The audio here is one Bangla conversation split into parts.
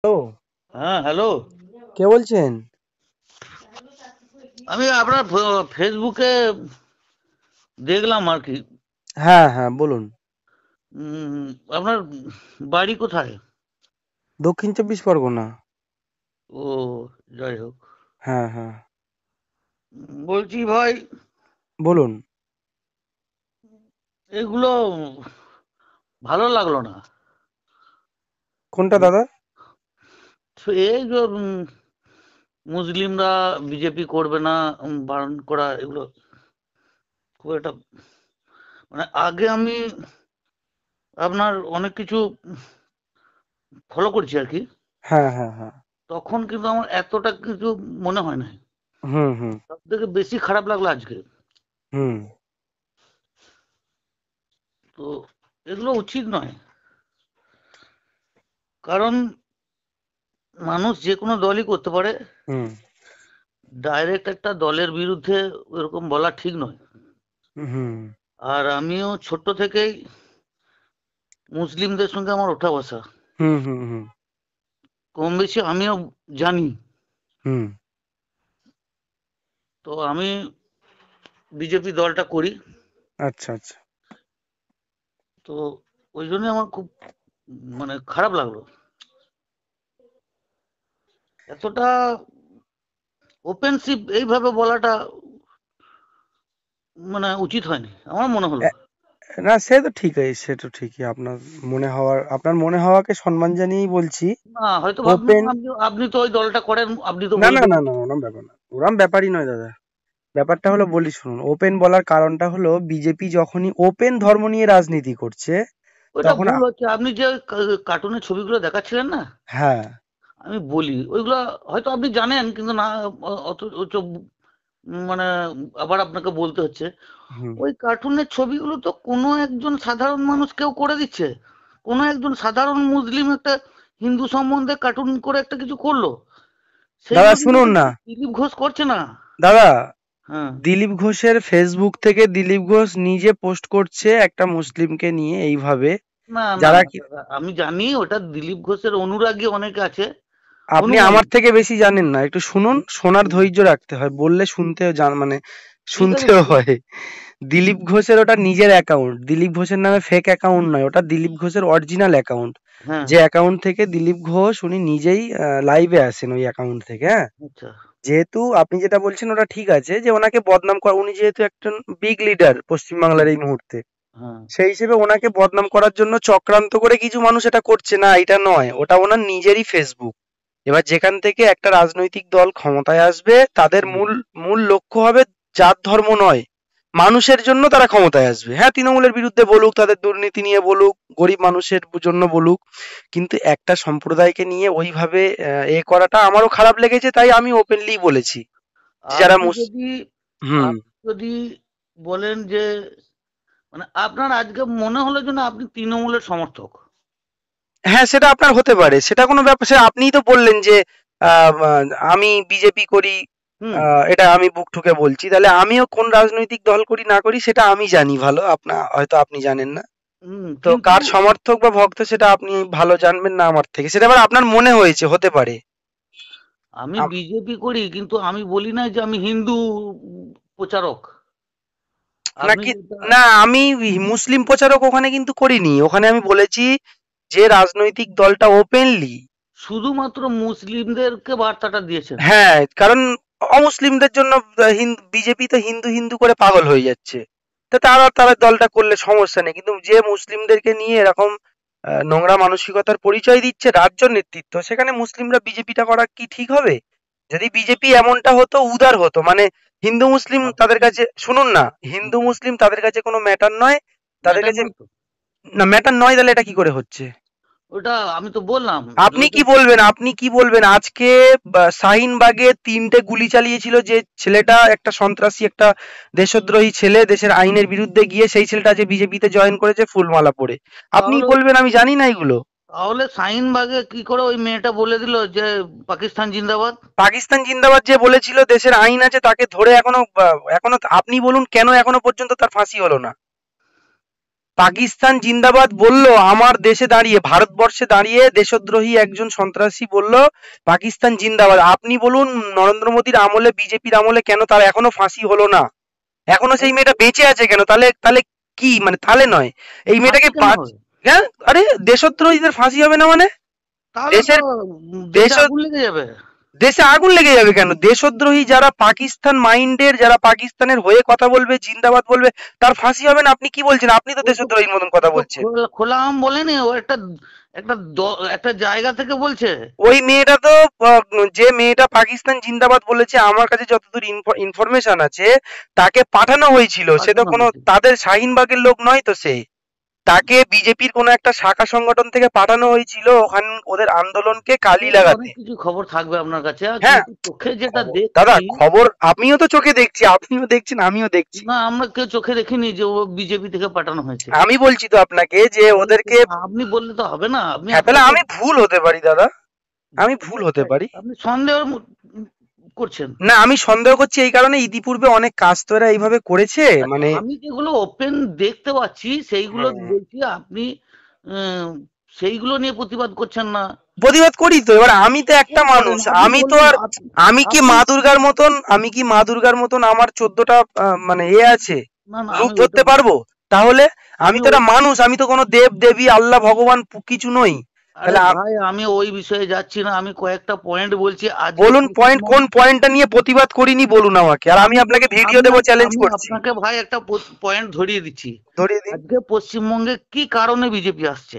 হ্যালো, হ্যাঁ, হ্যালো। কে বলছেন? আমি আপনার ফেসবুকে দেখলাম আর কি। হ্যাঁ হ্যাঁ, বলুন। উম, আপনার বাড়ি কোথায়? দক্ষিণ চব্বিশ পরগনা। ও, যাই হোক। হ্যাঁ হ্যাঁ, বলছি ভাই, বলুন। এগুলো ভালো লাগলো না। কোনটা দাদা? তো এই যে মুসলিমরা বিজেপি করবে না, বারণ করা, এগুলো খুব একটা, মানে আগে আমি আপনার অনেক কিছু ফলো করছি আর কি। হ্যাঁ হ্যাঁ হ্যাঁ। তখন কিন্তু আমার এতটা কিছু মনে হয় না। হুম হুম সব থেকে বেশি খারাপ লাগলো আজকে। হুম। তো এগুলো উচিত নয়, কারণ মানুষ যে কোনো দলই করতে পারে। হুম ডাইরেক্ট একটা দলের বিরুদ্ধে এরকম বলা ঠিক নয়। হুম আর আমিও ছোট্ট থেকেই মুসলিমদের সঙ্গে আমার ওঠা বসা, হুম হুম হুম কম বেশি আমিও জানি। হুম। তো আমি বিজেপি দলটা করি। আচ্ছা আচ্ছা। তো ওই জন্য আমার খুব মানে খারাপ লাগলো, এতটা ওপেনসিভ এইভাবে বলাটা মানে উচিত হয়নি আমার মনে হলো। না, সে তো ঠিক আছে, সে তো ঠিকই। আপনার মনে হওয়াকে সম্মান জানিয়েই বলছি। না, হয়তো ভাববেন ওপেন। আপনি আপনি তো ওই দলটা করেন, আপনি তো না না বলবেন। না না, ওরম ব্যাপার না, ওরম ব্যাপারই নয় দাদা। ব্যাপারটা হলো, বলি শুনুন, ওপেন বলার কারণটা হলো বিজেপি যখনই ওপেন ধর্ম নিয়ে রাজনীতি করছে ওইটা তখন ভুল হচ্ছে। আপনি যে কার্টুনের ছবিগুলো দেখাচ্ছিলেন না, হ্যাঁ। আমি বলি ওইগুলা হয়তো আপনি জানেন কিন্তু না, অথচ মানে আবার আপনাকে বলতে হচ্ছে। হুম। ওই কার্টুনের ছবিগুলো তো কোনো একজন সাধারণ মানুষ কেউ করে দিচ্ছে। কোনো একজন সাধারণ মুসলিম একটা হিন্দু সম্বন্ধে কার্টুন করে একটা কিছু করলো, দাদা সেইগুলো কিন্তু শুনুন না, দিলীপ ঘোষ করছে না। দাদা, হ্যাঁ। দিলীপ ঘোষের ফেসবুক থেকে দিলীপ ঘোষ নিজে পোস্ট করছে একটা মুসলিমকে নিয়ে এইভাবে, না না যারা না কি। দাদা, আমি জানি ওটা দিলীপ ঘোষের অনুরাগী অনেকে আছে। আপনি শুনুন। আমার থেকে বেশি জানেন না, একটু শুনুন, শোনার হুম, ধৈর্য রাখতে হয়, বললে শুনতেও মানে ঠিক আছে, শুনতেও বলুন। হয়। দিলীপ ঘোষের ওটা নিজের অ্যাকাউন্ট, দিলীপ ঘোষের নামে ফেক অ্যাকাউন্ট নয়, ওটা দিলীপ ঘোষের অরিজিনাল অ্যাকাউন্ট। হ্যাঁ। যে অ্যাকাউন্ট থেকে দিলীপ ঘোষ উনি নিজেই লাইভে আসেন ওই অ্যাকাউন্ট থেকে, হ্যাঁ। আচ্ছা। যেহেতু আপনি যেটা বলছেন ওটা ঠিক আছে, যে ওনাকে বদনাম করা, উনি যেহেতু একজন বিগ লিডার হুম, পশ্চিমবাংলার এই মুহূর্তে, হ্যাঁ। সেই হিসেবে ওনাকে বদনাম করার জন্য চক্রান্ত করে কিছু মানুষ এটা করছে, না এটা নয়, ওটা ওনার নিজেরই ফেসবুক। এবার যেখান থেকে একটা রাজনৈতিক দল ক্ষমতায় আসবে, তাদের হুম, মূল মূল লক্ষ্য হবে জাত ধর্ম নয়, মানুষের জন্য তারা ক্ষমতায় আসবে। হ্যাঁ, তৃণমূলের বিরুদ্ধে বলুক, তাদের দুর্নীতি নিয়ে বলুক, গরিব মানুষের জন্য বলুক, কিন্তু একটা সম্প্রদায়কে নিয়ে ওইভাবে এ করাটা আমারও খারাপ লেগেছে, তাই আমি ওপেনলি বলেছি যে যারা আপনি যদি হুম। আপনি যদি বলেন যে মানে আপনার আজকে মনে হলো যে না আপনি তৃণমূলের সমর্থক। হ্যাঁ, সেটা আপনার হতে পারে, সেটা কোনো ব্যাপার, সেটা আপনিই তো বললেন যে আহ, আহ, আমি বিজেপি করি। হুম। এটা আমি বুক ঠুকে বলছি, তাহলে আমিও কোন রাজনৈতিক দল করি না করি সেটা আমি জানি ভালো, হয়তো আপনি জানেন না। হুম, তো কিন্তু কার সমর্থক বা ভক্ত সেটা আপনি ভালো জানবেন না আমার থেকে, সেটা আবার আপনার মনে হয়েছে, হতে পারে। আমি আম- বিজেপি করি, কিন্তু আমি বলি না যে আমি হিন্দু প্রচারক। আপনি নাকি যেটা না, আমি মুসলিম প্রচারক ওখানে কিন্তু করিনি, ওখানে আমি বলেছি যে রাজনৈতিক দলটা ওপেনলি। শুধুমাত্র মুসলিমদেরকে বার্তাটা দিয়েছেন। হ্যাঁ, কারণ অমুসলিমদের জন্য বিজেপি তো হিন্দু হিন্দু করে পাগল হয়ে যাচ্ছে। তো তারা তারা দলটা করলে সমস্যা নেই, কিন্তু যে মুসলিমদেরকে নিয়ে এরকম নোংরা মানসিকতার পরিচয় দিচ্ছে রাজ্য নেতৃত্ব, সেখানে মুসলিমরা বিজেপিটা করা কি ঠিক হবে? যদি বিজেপি এমনটা হতো, উদার হতো, মানে হিন্দু মুসলিম তাদের আপনি কাছে, শুনুন না, হিন্দু মুসলিম তাদের কাছে কোনো ম্যাটার নয়, তাদের ম্যাটার কাছে নয় তো। না ম্যাটার নয়, তাহলে এটা কি করে হচ্ছে? ওটা আমি তো বললাম যে আপনি ওইটা। কি বলবেন, আপনি কি বলবেন আজকে শাহিনবাগে 3টে গুলি চালিয়েছিল যে ছেলেটা, একটা সন্ত্রাসী, একটা দেশদ্রোহী ছেলে, দেশের আইনের বিরুদ্ধে গিয়ে সেই ছেলেটা যে বিজেপিতে জয়েন করেছে ফুলমালা পরে, আপনি তাহলে বলবেন আমি জানি না এগুলো? তাহলে শাহিনবাগে কি করে ওই মেয়েটা বলে দিল যে পাকিস্তান জিন্দাবাদ? পাকিস্তান জিন্দাবাদ যে বলেছিল, দেশের আইন আছে, তাকে ধরে এখনো এখনো আপনি বলুন কেন এখনো পর্যন্ত তার ফাঁসি হলো না? পাকিস্তান জিন্দাবাদ বলল আমার দেশে দাঁড়িয়ে, ভারতবর্ষে দাঁড়িয়ে দেশদ্রোহী একজন সন্ত্রাসী বলল পাকিস্তান জিন্দাবাদ। আপনি বলুন নরেন্দ্র মোদীর আমলে, বিজেপির আমলে কেন তার এখনো ফাঁসি হলো না? এখনো সেই মেয়েটা বেঁচে আছে কেন? তাহলে তাহলে কি মানে, তাহলে নয় এই মেয়েটাকে ফাঁসি কেন হবে? হ্যাঁ, আরে দেশদ্রোহীদের ফাঁসি হবে না মানে? তাহলে তো দেশের দেশে দেশ আগুন লেগে যাবে। দেশে আগুন লেগে যাবে কেন? দেশদ্রোহী যারা পাকিস্তান মাইন্ডের, যারা পাকিস্তানের হয়ে কথা বলবে, জিন্দাবাদ বলবে, তার ফাঁসি হবে না? আপনি কি বলছেন? আপনি তো ও তো দেশদ্রোহীর মতন কথা ও তো বলছেন। খোলা আম বলেনি, ও একটা একটা একটা জায়গা থেকে বলছে। ওই মেয়েটা তো যে মেয়েটা পাকিস্তান জিন্দাবাদ বলেছে, আমার কাছে যতদূর ইনফরমেশন আছে, তাকে পাঠানো হয়েছিল। সে তো পাঠানো কোনো হয়েছে। তাদের শাহিনবাগের লোক নয় তো। সে, তাকে বিজেপির কোনো একটা শাখা সংগঠন থেকে পাঠানো হয়েছিল ওখান ওদের আন্দোলনকে কালি সে লাগাতে। অনেক কিছু খবর থাকবে আপনার কাছে, হ্যাঁ, কিন্তু চোখে যেটা দাদা দেখছি। খবর আমিও তো চোখে দেখছি, আপনিও দেখছেন, আমিও দেখছি। না, আমরা কেউ চোখে দেখিনি যে ও বিজেপি থেকে পাঠানো হয়েছে। আমি বলছি তো আপনাকে যে ওদেরকে। আপনি বললে তো হবে না, আপনি হ্যাঁ, তাহলে আপনাকে আমি ভুল হতে পারি দাদা, আমি ভুল হতে পারি। আপনি সন্দেহ করছেন। না, আমি সন্দেহ করছি এই কারণে, ইতিপূর্বে অনেক কাজ তো এরা এইভাবে করেছে, মানে। আমি যেগুলো ওপেন দেখতে পাচ্ছি সেইগুলো হুম, বলছি, আপনি আহ, সেইগুলো নিয়ে প্রতিবাদ করছেন না। প্রতিবাদ করি তো। এবার আমি তো একটা কেন করেন? মানুষ, আপনি আমি তো বললেন আর, আমি কি আপনি মা দুর্গার মতন, আমি কি মা দুর্গার মতন আমার 14টা মানে আছে, না না, রূপ আমি ওইটা ধরতে পারবো? তাহলে আমি আমি তো ওই একটা মানুষ, আমি তো কোনো দেব দেবী আল্লাহ ভগবান কিছু নই। আরে তাহলে ভাই, আমি ওই বিষয়ে যাচ্ছি না, আমি কয়েকটা পয়েন্ট বলছি আজকে বলুন পয়েন্ট, কোন পয়েন্টটা নিয়ে প্রতিবাদ করিনি বলুন আমাকে, আর আমি আপনাকে ভিডিও দেবো, চ্যালেঞ্জ আমি করছি। আপনাকে ভাই একটা পয়েন্ট ধরিয়ে দিচ্ছি। ধরিয়ে দিন। আজকে পশ্চিমবঙ্গে কি কারণে বিজেপি আসছে?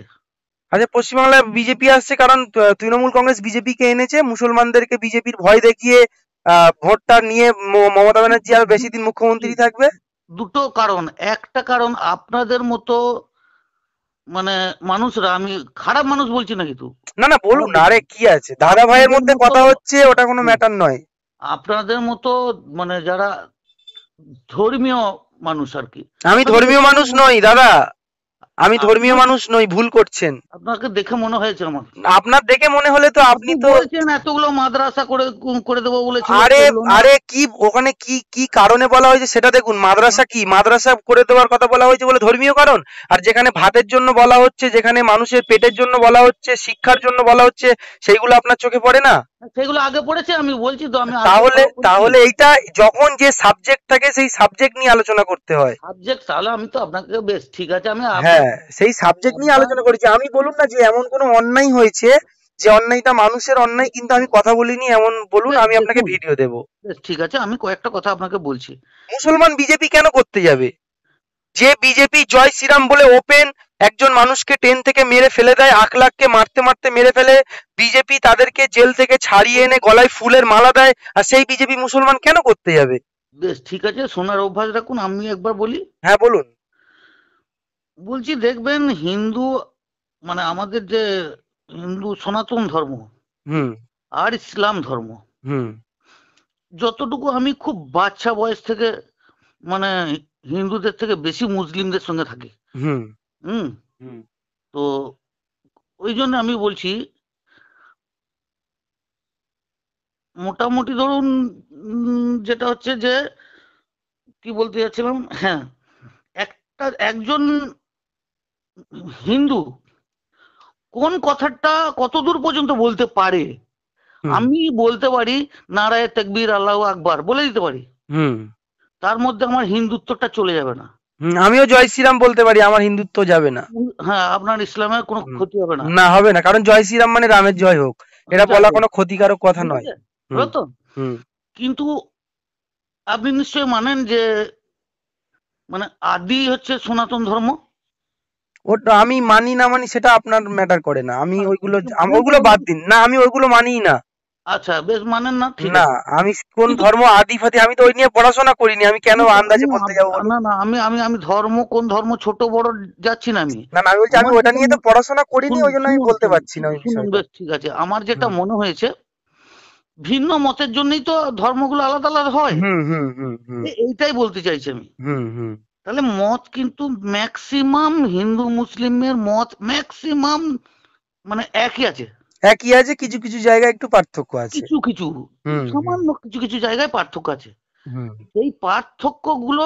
আচ্ছা, পশ্চিমবাংলায় বিজেপি আসছে কারণ তৃণমূল কংগ্রেস বিজেপিকে এনেছে, মুসলমানদেরকে বিজেপির ভয় দেখিয়ে ভোটটা নিয়ে মমতা ব্যানার্জি আর বেশি দিন মুখ্যমন্ত্রী থাকবে। দুটো কারণ। একটা কারণ, আপনাদের মতো মানে মানুষরা, আমি খারাপ মানুষ বলছি না কিন্তু, না না, বলুন খারাপ না, বলছি আরে না। কি আছে, দাদা ভাইয়ের আপনাদের মধ্যে মতো কথা হচ্ছে, ওটা কোনো হুম, ম্যাটার নয়। আপনাদের মতো মানে যারা ধর্মীয় মানুষ আর কি, আমি আপনাকে ধর্মীয় দেখে মানুষ নই দাদা, আমি ধর্মীয় আপনার মানুষ নই, ভুল করছেন। আপনাকে দেখে মনে হয়েছে আমার। আপনার দেখে মনে হলে তো আপনি আপনি তো। বলছেন এতগুলো মাদ্রাসা করে করে দেবো বলেছিল, আরে, করলো না। আরে কি ওখানে কি কি কারণে বলা হয়েছে সেটা দেখুন। মাদ্রাসা কি, মাদ্রাসা করে দেওয়ার কথা বলা হয়েছে বলে ধর্মীয় কারণ? আর যেখানে ভাতের জন্য বলা হচ্ছে, যেখানে মানুষের পেটের জন্য বলা হচ্ছে, শিক্ষার জন্য বলা হচ্ছে, সেইগুলো আপনার চোখে পড়ে না? সেগুলো আগে পড়েছে, আমি বলছি তো, আমি আগে তাহলে ফলো করেছি। তাহলে এইটা, যখন যে সাবজেক্ট থাকে সেই সাবজেক্ট নিয়ে আলোচনা করতে হয়। সাবজেক্ট, তাহলে আমি তো আপনাকে, বেশ ঠিক আছে, আমি হ্যাঁ, সেই সাবজেক্ট নিয়ে আপনার আলোচনা করেছি আমি। বলুন না যে এমন কোনো অন্যায় হয়েছে, যে অন্যায়টা মানুষের অন্যায়, কিন্তু আমি কথা বলিনি, এমন বলুন, বেশ আমি আপনাকে দেখুন, ভিডিও দেবো। বেশ ঠিক আছে, আমি কয়েকটা কথা আপনাকে বলছি। মুসলমান বিজেপি কেন করতে যাবে? যে বিজেপি জয় শ্রীরাম বলে ওপেন একজন মানুষকে ট্রেন থেকে মেরে ফেলে দেয়, আখলাখকে মারতে মারতে মেরে ফেলে, বিজেপি তাদেরকে জেল থেকে ছাড়িয়ে এনে গলায় ফুলের মালা দেয়, আর সেই বিজেপি মুসলমান কেন করতে যাবে? বেশ ঠিক আছে, শোনার অভ্যাস রাখুন, আমি একবার বলি। হ্যাঁ, বলুন। বলছি, দেখবেন হিন্দু মানে আমাদের যে হিন্দু সনাতন ধর্ম হুম, আর ইসলাম ধর্ম, হুম, যতটুকু আমি খুব বাচ্চা বয়স থেকে মানে হিন্দুদের থেকে বেশি মুসলিমদের সঙ্গে থাকি। হুম, হুম। হুম, তো ওই জন্য আমি বলছি, মোটামুটি ধরুন যেটা হচ্ছে যে, কি বলতে যাচ্ছিলাম, হ্যাঁ, একজন হিন্দু কোন কথাটা কতদূর পর্যন্ত বলতে পারে? হুম, আমি বলতে পারি নারায়ে তাকবীর আল্লাহু আকবার বলে দিতে পারি, হুম, তার মধ্যে আমার হিন্দুত্বটা চলে যাবে না। আমিও জয় শ্রীরাম বলতে পারি, আমার হিন্দুত্ব যাবে না। হ্যাঁ, আপনার ইসলামের কোনো হুম, ক্ষতি হবে না। না, হবে না, কারণ জয় শ্রীরাম মানে রামের জয় হোক, এটা যাই বলা হোক, কোনো ক্ষতিকারক কথা ঠিক নয়। আছে, হুম, হলো তো। হুম। কিন্তু আপনি নিশ্চয়ই মানেন যে মানে আদি হচ্ছে সনাতন ধর্ম। ওটা আমি মানি না মানি সেটা আপনার ম্যাটার করে না, আমি মানে ওইগুলো, আপনি মানেন তো ওইগুলো বাদ বলুন। দিন না, আমি ওইগুলো মানিই না। আচ্ছা, বেশ, মানেন না, ঠিক না, আছে। আমি কোন কিন্তু ধর্ম আদি ফাদি আমি তো ওই নিয়ে পড়াশোনা করিনি, আমি কেন কিন্তু আমি আন্দাজে বলতে যাবো বলুন? না না, আমি আমি আমি ধর্ম, কোন ধর্ম ছোট বড় যাচ্ছি না আমি। না না, আমি বলছি আমি আমার ওটা যেটা নিয়ে তো পড়াশোনা করিনি, ওই জন্য আমি শুনুন বলতে শুনুন পারছি না ওই শুনুন, বিষয়টা। বেশ ঠিক আছে, আমার যেটা হুম, মনে হয়েছে, ভিন্ন মতের জন্যই তো ধর্মগুলো আলাদা আলাদা হয়। হুম, হুম, হুম, হুম, এইটাই বলতে চাইছি আমি। হুম, হুম। তাহলে মত কিন্তু ম্যাক্সিমাম হিন্দু মুসলিমের মত ম্যাক্সিমাম মানে একই আছে। একই আছে, কিছু কিছু জায়গায় একটু পার্থক্য আছে। কিছু কিছু হুম, হুম, সামান্য কিছু কিছু জায়গায় পার্থক্য আছে। হুম, এই পার্থক্যগুলো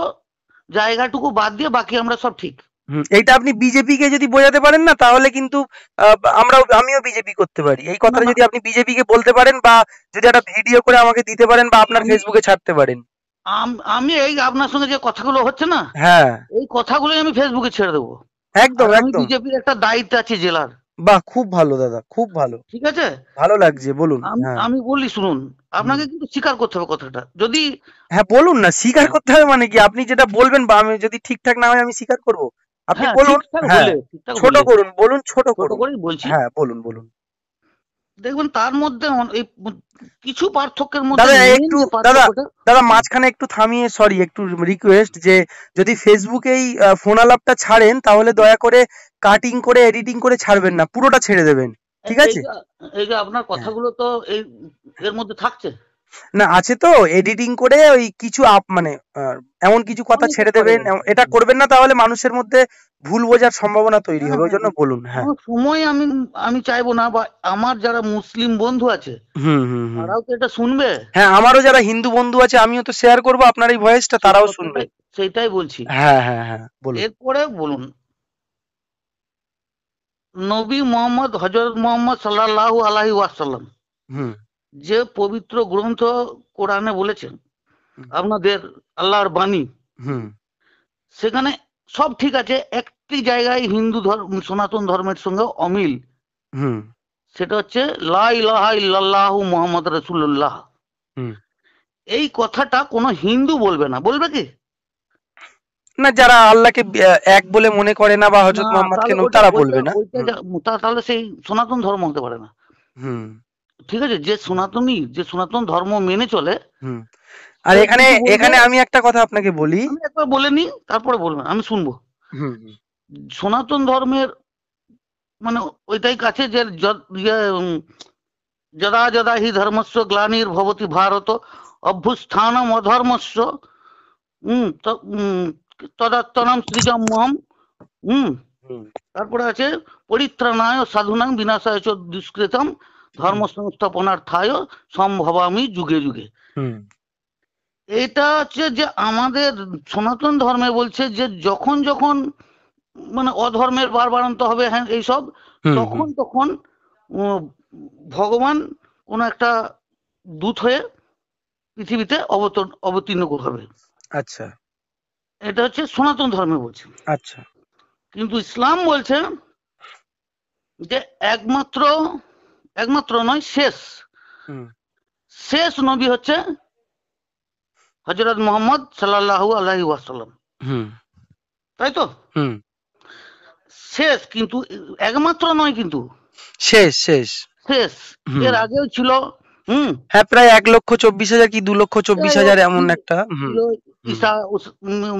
জায়গাটুকু বাদ দিয়ে বাকি আমরা সব ঠিক। এইটা আপনি বিজেপি কে যদি বোঝাতে পারেন না, তাহলে কিন্তু আমিও বিজেপি করতে পারি। এই না কথাটা না, যদি আপনি বিজেপি কে বলতে পারেন, বা যদি একটা ভিডিও করে আমাকে দিতে পারেন, বা আপনার আমি ফেসবুকে ছাড়তে পারেন। আমি এই আপনার সঙ্গে যে কথাগুলো হচ্ছে না, হ্যাঁ, এই কথাগুলোই আমি ফেসবুকে ছেড়ে দেবো। আর একদম আমি একদম। বিজেপির একটা দায়িত্ব আছে জেলার, বাহ, খুব ভালো দাদা, খুব ভালো। ঠিক আছে? ভালো লাগছে, বলুন। আমি হ্যাঁ। আমি বলি শুনুন, হুম। আপনাকে কিন্তু স্বীকার করতে হবে কথাটা। যদি হ্যাঁ, বলুন না, স্বীকার করতে হবে মানে কি? আপনি যেটা বলবেন, বা আমি যদি ঠিকঠাক না হয় আমি স্বীকার করব। আপনি হ্যাঁ, বলুন। ঠিকঠাক হ্যাঁ, হলে, ঠিকঠাক ছোট হলে করুন, বলুন, ছোট ছোট করুন। করেই বলছি। হ্যাঁ, বলুন বলুন। দেখবেন তার মধ্যে এই কিছু পার্থক্যের মধ্যে দাদা মেইন একটু, যে দাদা পার্থক্যটা, দাদা মাঝখানে একটু থামিয়ে, সরি, একটু রিকোয়েস্ট, যে যদি ফেসবুকেই ফোন আলাপটা ছাড়েন, তাহলে দয়া করে কাটিং করে এডিটিং করে ছাড়বেন না, পুরোটা ছেড়ে দেবেন। ঠিক এই আছে? যে এই যে আপনার হ্যাঁ। কথাগুলো তো এই এর মধ্যে থাকছে। না, আছে তো, এডিটিং করে ওই কিছু মানে আহ, এমন কিছু কথা অনেকে ছেড়ে করে। দেবেন, এটা করবেন না, তাহলে মানুষের মধ্যে ভুল বোঝার সম্ভাবনা তৈরি হ্যাঁ হবে, ওই হ্যাঁ, জন্য বলুন। হ্যাঁ। কোনো সময় আমি আমি চাইবো না, বা আমার যারা মুসলিম বন্ধু আছে হুম হুম হুম। তারাও তো এটা শুনবে। হ্যাঁ, আমারও যারা হিন্দু বন্ধু আছে, আমিও তো শেয়ার করবো আপনার এই ভয়েসটা, সেই তারাও শুনবে। কথাটাই, সেইটাই বলছি। হ্যাঁ হ্যাঁ হ্যাঁ, বলুন। এরপরে বলুন, নবী মোহাম্মদ, হজরত মোহাম্মদ সাল্লাল্লাহু আলাইহি ওয়াসাল্লাম হুম যে পবিত্র গ্রন্থ কোরআনে বলেছেন, হুম আপনাদের আল্লাহর বাণী, হুম সেখানে সব ঠিক আছে, একটি জায়গায় হিন্দু ধর্ম, সনাতন ধর্মের সঙ্গে অমিল। হুম সেটা হচ্ছে লা ইলাহা ইল্লাল্লাহু মুহাম্মদ রাসূলুল্লাহ। হুম। এই কথাটা কোনো হিন্দু বলবে না, বলবে কি? না, যারা আল্লাহকে এক বলে মনে করে না, বা না, হযরত মুহাম্মদকে তাহলে ওইটা তারা ওইটা বলবে না। ওইটা হুম তাহলে সেই সনাতন ধর্ম হতে পারে না। হুম ঠিক আছে, যে সনাতনী, যে সনাতন ধর্ম মেনে চলে, হুম। আর সে এখানে কিন্তু বলবে। এখানে আমি একটা কথা আপনাকে বলি। আমি একবার বলে নি, তারপরে বলবেন, আমি শুনবো। হুম হুম সনাতন ধর্মের মানে ওইটাই কাছে যে যদা যদা হি ধর্মস্য গ্লানির্ভবতি ভারত অভ্যুত্থানম অধর্মস্য তদাত্তনম সৃজম্যহম। হুম। হুম তারপরে আছে পরিত্রাণায় সাধুনাং বিনাশায় চ দুষ্কৃতম ধর্ম সংস্থাপনার্থায় সম্ভবামি যুগে যুগে। হুম এটা হচ্ছে যে আমাদের সনাতন ধর্মে বলছে যে যখন যখন মানে অধর্মের বাড়বাড়ন্ত হবে, হ্যাঁ এইসব, হুম হুম। তখন তখন উম, ভগবান কোন একটা দূত হয়ে পৃথিবীতে অবতীর্ণ হবে। আচ্ছা এটা হচ্ছে সনাতন ধর্মে বলছে। আচ্ছা। কিন্তু ইসলাম বলছে যে একমাত্র, একমাত্র নয়, শেষ, হুম শেষ নবী হচ্ছে হজরত মোহাম্মদ সাল্লাল্লাহু আলাইহি ওয়াসাল্লাম। হুম তাই তো? হুম। শেষ, কিন্তু একমাত্র নয়, কিন্তু শেষ শেষ। শেষ। হুম। এর আগেও ছিল। হুম। হ্যাঁ, প্রায় 1,24,000 কি 2,24,000 এমন একটা। হুম ছিল হুম ঈসা,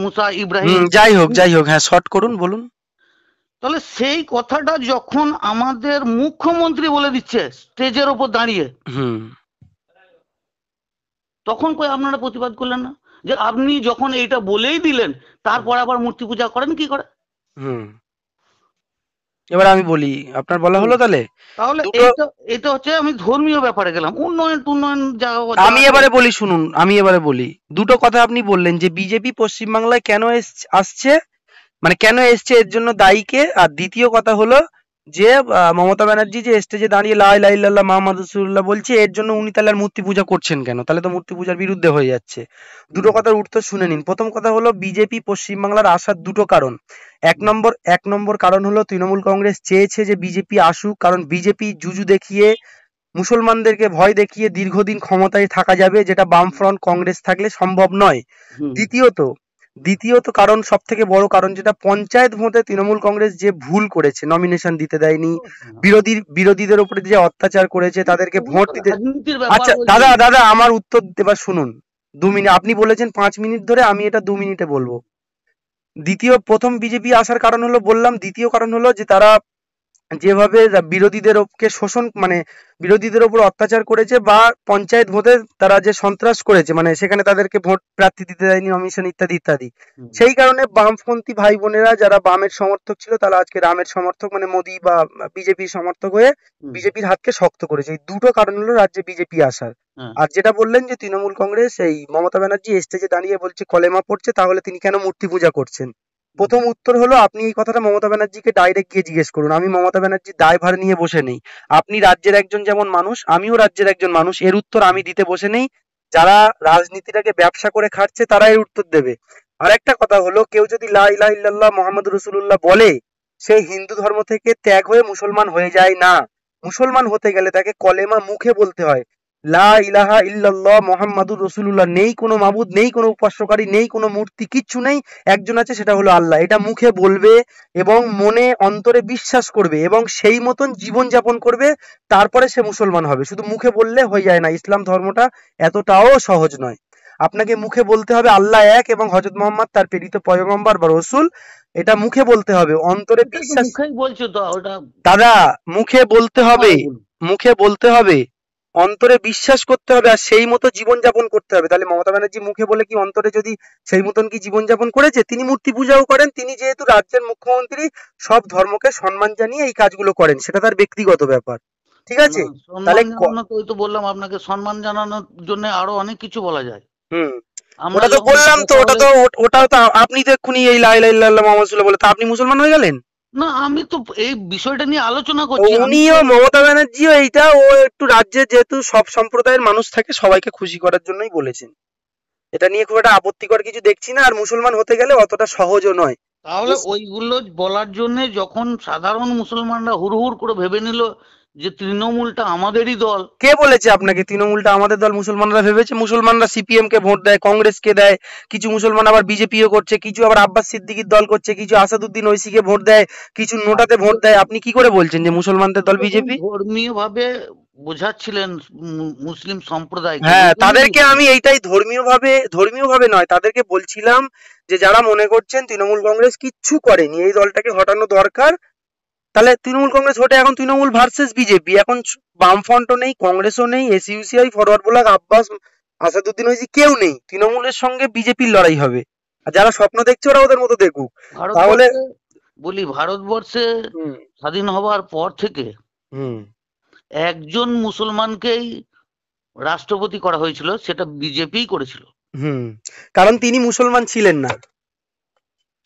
মুসা, হুম। ইব্রাহিম। যাই হোক হুম। যাই হোক, হ্যাঁ, শর্ট করুন, বলুন। তাহলে সেই কথাটা যখন আমাদের মুখ্যমন্ত্রী বলে দিচ্ছে স্টেজের ওপর দাঁড়িয়ে, হুম তখন কই আপনারা প্রতিবাদ করলেন না? যে আপনি যখন এইটা বলেই দিলেন, তারপর আবার মূর্তি পূজা করেন কি করে? হুম। এবার আমি বলি, আপনার বলা হুম। হলো তাহলে তাহলে দুটো। এইটা, এটা হচ্ছে আমি ধর্মীয় ব্যাপারে গেলাম, উন্নয়ন টুন্নয়ন যা যা আমি আছে। এবারে বলি, শুনুন, আমি এবারে বলি। দুটো কথা আপনি বললেন, যে বিজেপি পশ্চিমবাংলায় কেন আসছে, মানে কেন এসছে, এর জন্য দায়ী কে? আর দ্বিতীয় কথা হলো যে মমতা ব্যানার্জি যে স্টেজে দাঁড়িয়ে লা ইলাহা ইল্লাল্লাহ মুহাম্মাদুর রাসূলুল্লাহ বলছে, এর জন্য উনি তাহলে আর মূর্তি পূজা করছেন কেন? তাহলে তো মূর্তি পূজার বিরুদ্ধে হয়ে যাচ্ছে। দুটো হুম, কথার উত্তর শুনে নিন। প্রথম কথা হলো, বিজেপি পশ্চিমবাংলার আসার দুটো কারণ। হুম, এক নম্বর কারণ হলো, তৃণমূল কংগ্রেস চেয়েছে যে বিজেপি আসুক, কারণ বিজেপি জুজু দেখিয়ে, মুসলমানদেরকে ভয় দেখিয়ে দীর্ঘদিন ক্ষমতায় থাকা যাবে, যেটা বামফ্রন্ট কংগ্রেস থাকলে সম্ভব নয়। হুম, দ্বিতীয়ত দ্বিতীয়ত কারণ, সব থেকে বড় কারণ, যেটা পঞ্চায়েত ভোটে তৃণমূল কংগ্রেস যে ভুল করেছে, নমিনেশন দিতে দেয়নি, বিরোধীদের উপরে যে অত্যাচার করেছে, তাদেরকে ওগুলো ভোট তো দিতে। রাজনীতির ব্যাপার আচ্ছা বলছি। দাদা, দাদা আমার উত্তর দেবার শুনুন। 2 মিনিট, আপনি বলেছেন 5 মিনিট ধরে, আমি এটা 2 মিনিটে বলবো। প্রথম বিজেপি আসার কারণ হলো বললাম, দ্বিতীয় কারণ হলো যে তারা যেভাবে বিরোধীদের কে শোষণ, মানে বিরোধীদের ওপর অত্যাচার করেছে, বা পঞ্চায়েত ভোটে তারা যে সন্ত্রাস করেছে, মানে সেখানে তাদেরকে ভোট প্রার্থী দিতে দেয়নি, নমিনেশন ইত্যাদি ইত্যাদি। হুম, সেই কারণে বামপন্থী ভাই বোনেরা যারা বামের সমর্থক ছিল, তারা আজকে রামের সমর্থক, মানে মোদি বা বিজেপির সমর্থক হয়ে হুম, বিজেপির হাতকে শক্ত করেছে। এই দুটো কারণ হলো রাজ্যে বিজেপি আসার। হ্যাঁ, আর যেটা বললেন যে তৃণমূল কংগ্রেস, এই মমতা ব্যানার্জি স্টেজে দাঁড়িয়ে বলছে কলেমা পড়ছে, তাহলে তিনি কেন মূর্তি পূজা করছেন? প্রথম উত্তর হলো, আপনি এই কথাটা মমতা ব্যানার্জিকে ডাইরেক্ট গিয়ে জিজ্ঞেস করুন। আমি মমতা ব্যানার্জির দায়ভার নিয়ে বসে নেই। আপনি রাজ্যের একজন যেমন মানুষ, আমিও রাজ্যের একজন মানুষ, এর উত্তর আমি দিতে বসে নেই। যারা রাজনীতিটাকে ব্যবসা করে খাচ্ছে তারা এর উত্তর দেবে। আর একটা কথা হলো, কেউ যদি লা ইলাহা ইল্লাল্লাহ মুহাম্মাদুর রাসূলুল্লাহ বলে, সে হিন্দু ধর্ম থেকে ত্যাগ হয়ে মুসলমান হয়ে যায় না। মুসলমান হতে গেলে তাকে কলেমা মুখে বলতে হয়, লা ইলাহা ইল্লাল্লাহ মুহাম্মাদুর রাসূলুল্লাহ, নেই কোনো মাবুদ, নেই কোনো উপাস্যকারী, নেই কোনো মূর্তি, কিচ্ছু নেই, একজন আছে, সেটা হলো আল্লাহ। এটা মুখে বলবে এবং মনে অন্তরে বিশ্বাস করবে এবং সেই মতন জীবন যাপন করবে, তারপরে সে মুসলমান হবে। শুধু মুখে বললে হয়ে যায় না। ইসলাম ধর্মটা এতটাও সহজ নয়। আপনাকে মুখে বলতে হবে আল্লাহ এক এবং হযরত মুহাম্মদ তার প্রেরিত পয়গম্বর বা রসুল, এটা মুখে বলতে হবে, অন্তরে ওটাই তো বিশ্বাস। মুখেই বলছো তো, ওটা দাদা, মুখে বলতে হবে, ভালো বলুন। মুখে বলতে হবে, অন্তরে বিশ্বাস করতে হবে, আর সেই মতো জীবন যাপন করতে হবে। তাহলে মমতা ব্যানার্জি মুখে বলে কি, অন্তরে যদি সেই মতন কি জীবন যাপন করেছে? তিনি মূর্তি পূজাও করেন, তিনি যেহেতু রাজ্যের মুখ্যমন্ত্রী, সব ধর্মকে সম্মান জানিয়ে এই কাজগুলো করেন, সেটা তার ব্যক্তিগত ব্যাপার। ঠিক আছে? না, তাহলে সম্মান জানানো তো, ওই তো বললাম আপনাকে, সম্মান জানানোর জন্য আরো অনেক কিছু বলা যায়। হুম, আমরা ওটা তো যখন বললাম তো, দেখা হলে, ওটাও তো আপনি তো এক্ষুনি এই লা ইলাহা ইল্লাল্লাহ মুহাম্মাদুর রাসূলুল্লাহ বলে তা আপনি মুসলমান হয়ে গেলেন। না আমি তো এই বিষয়টা নিয়ে আলোচনা করছি। আমি তো উনিও, মমতা ব্যানার্জিও এইটা, ও একটু রাজ্যে যেহেতু সব সম্প্রদায়ের মানুষ থাকে, সবাইকে খুশি করার জন্যই বলেছেন। এটা নিয়ে খুব একটা আপত্তিকর কিছু দেখছি না। আর মুসলমান হতে গেলে অতটা সহজও নয়। তাহলে ওইগুলো বলার জন্য যখন সাধারণ মুসলমানরা হুড়হুড় করে ভেবে নিল যে তৃণমূলটা আমাদেরই দল। কে বলেছে আপনাকে তৃণমূলটা আমাদের দল? মুসলমানরা ভেবেছে। মুসলমানরা সিপিএম কে ভোট দেয়, কংগ্রেসকে দেয়, কিছু মুসলমান আবার বিজেপিও করছে, কিছু আবার আব্বাস সিদ্দিকীর দল করছে, কিছু আসাদুদ্দিন ঐশীকে ভোট দেয়, কিছু নোটাতে ভোট দেয়। আপনি কি করে বলছেন যে মুসলমানদের দল বিজেপি? ধর্মীয় ভাবে বোঝাচ্ছিলেন মুসলিম সম্প্রদায়কে, হ্যাঁ, ওই জন্য তাদেরকে বলছি। আমি এইটাই ধর্মীয় ভাবে নয়, তাদেরকে বলছিলাম যে যারা মনে করছেন তৃণমূল কংগ্রেস কিচ্ছু করেনি, এই দলটাকে হটানো দরকার। তাহলে তৃণমূল কংগ্রেস হটে এখন তৃণমূল ভার্সেস বিজেপি। এখন বামফ্রন্টও নেই, কংগ্রেসও নেই, এসইউসিআই, ফরওয়ার্ড ব্লক, আব্বাস, আসাদুদ্দিন ওইসি কেউ নেই। তৃণমূলের সঙ্গে বিজেপির লড়াই হবে। আর যারা স্বপ্ন দেখছে ওরা ওদের মতো দেখুক। তাহলে ভারতবর্ষে হুম স্বাধীন হবার পর থেকে হুম একজন মুসলমানকেই রাষ্ট্রপতি করা হয়েছিল, সেটা বিজেপি করেছিল। হুম কারণ তিনি মুসলমান ছিলেন না।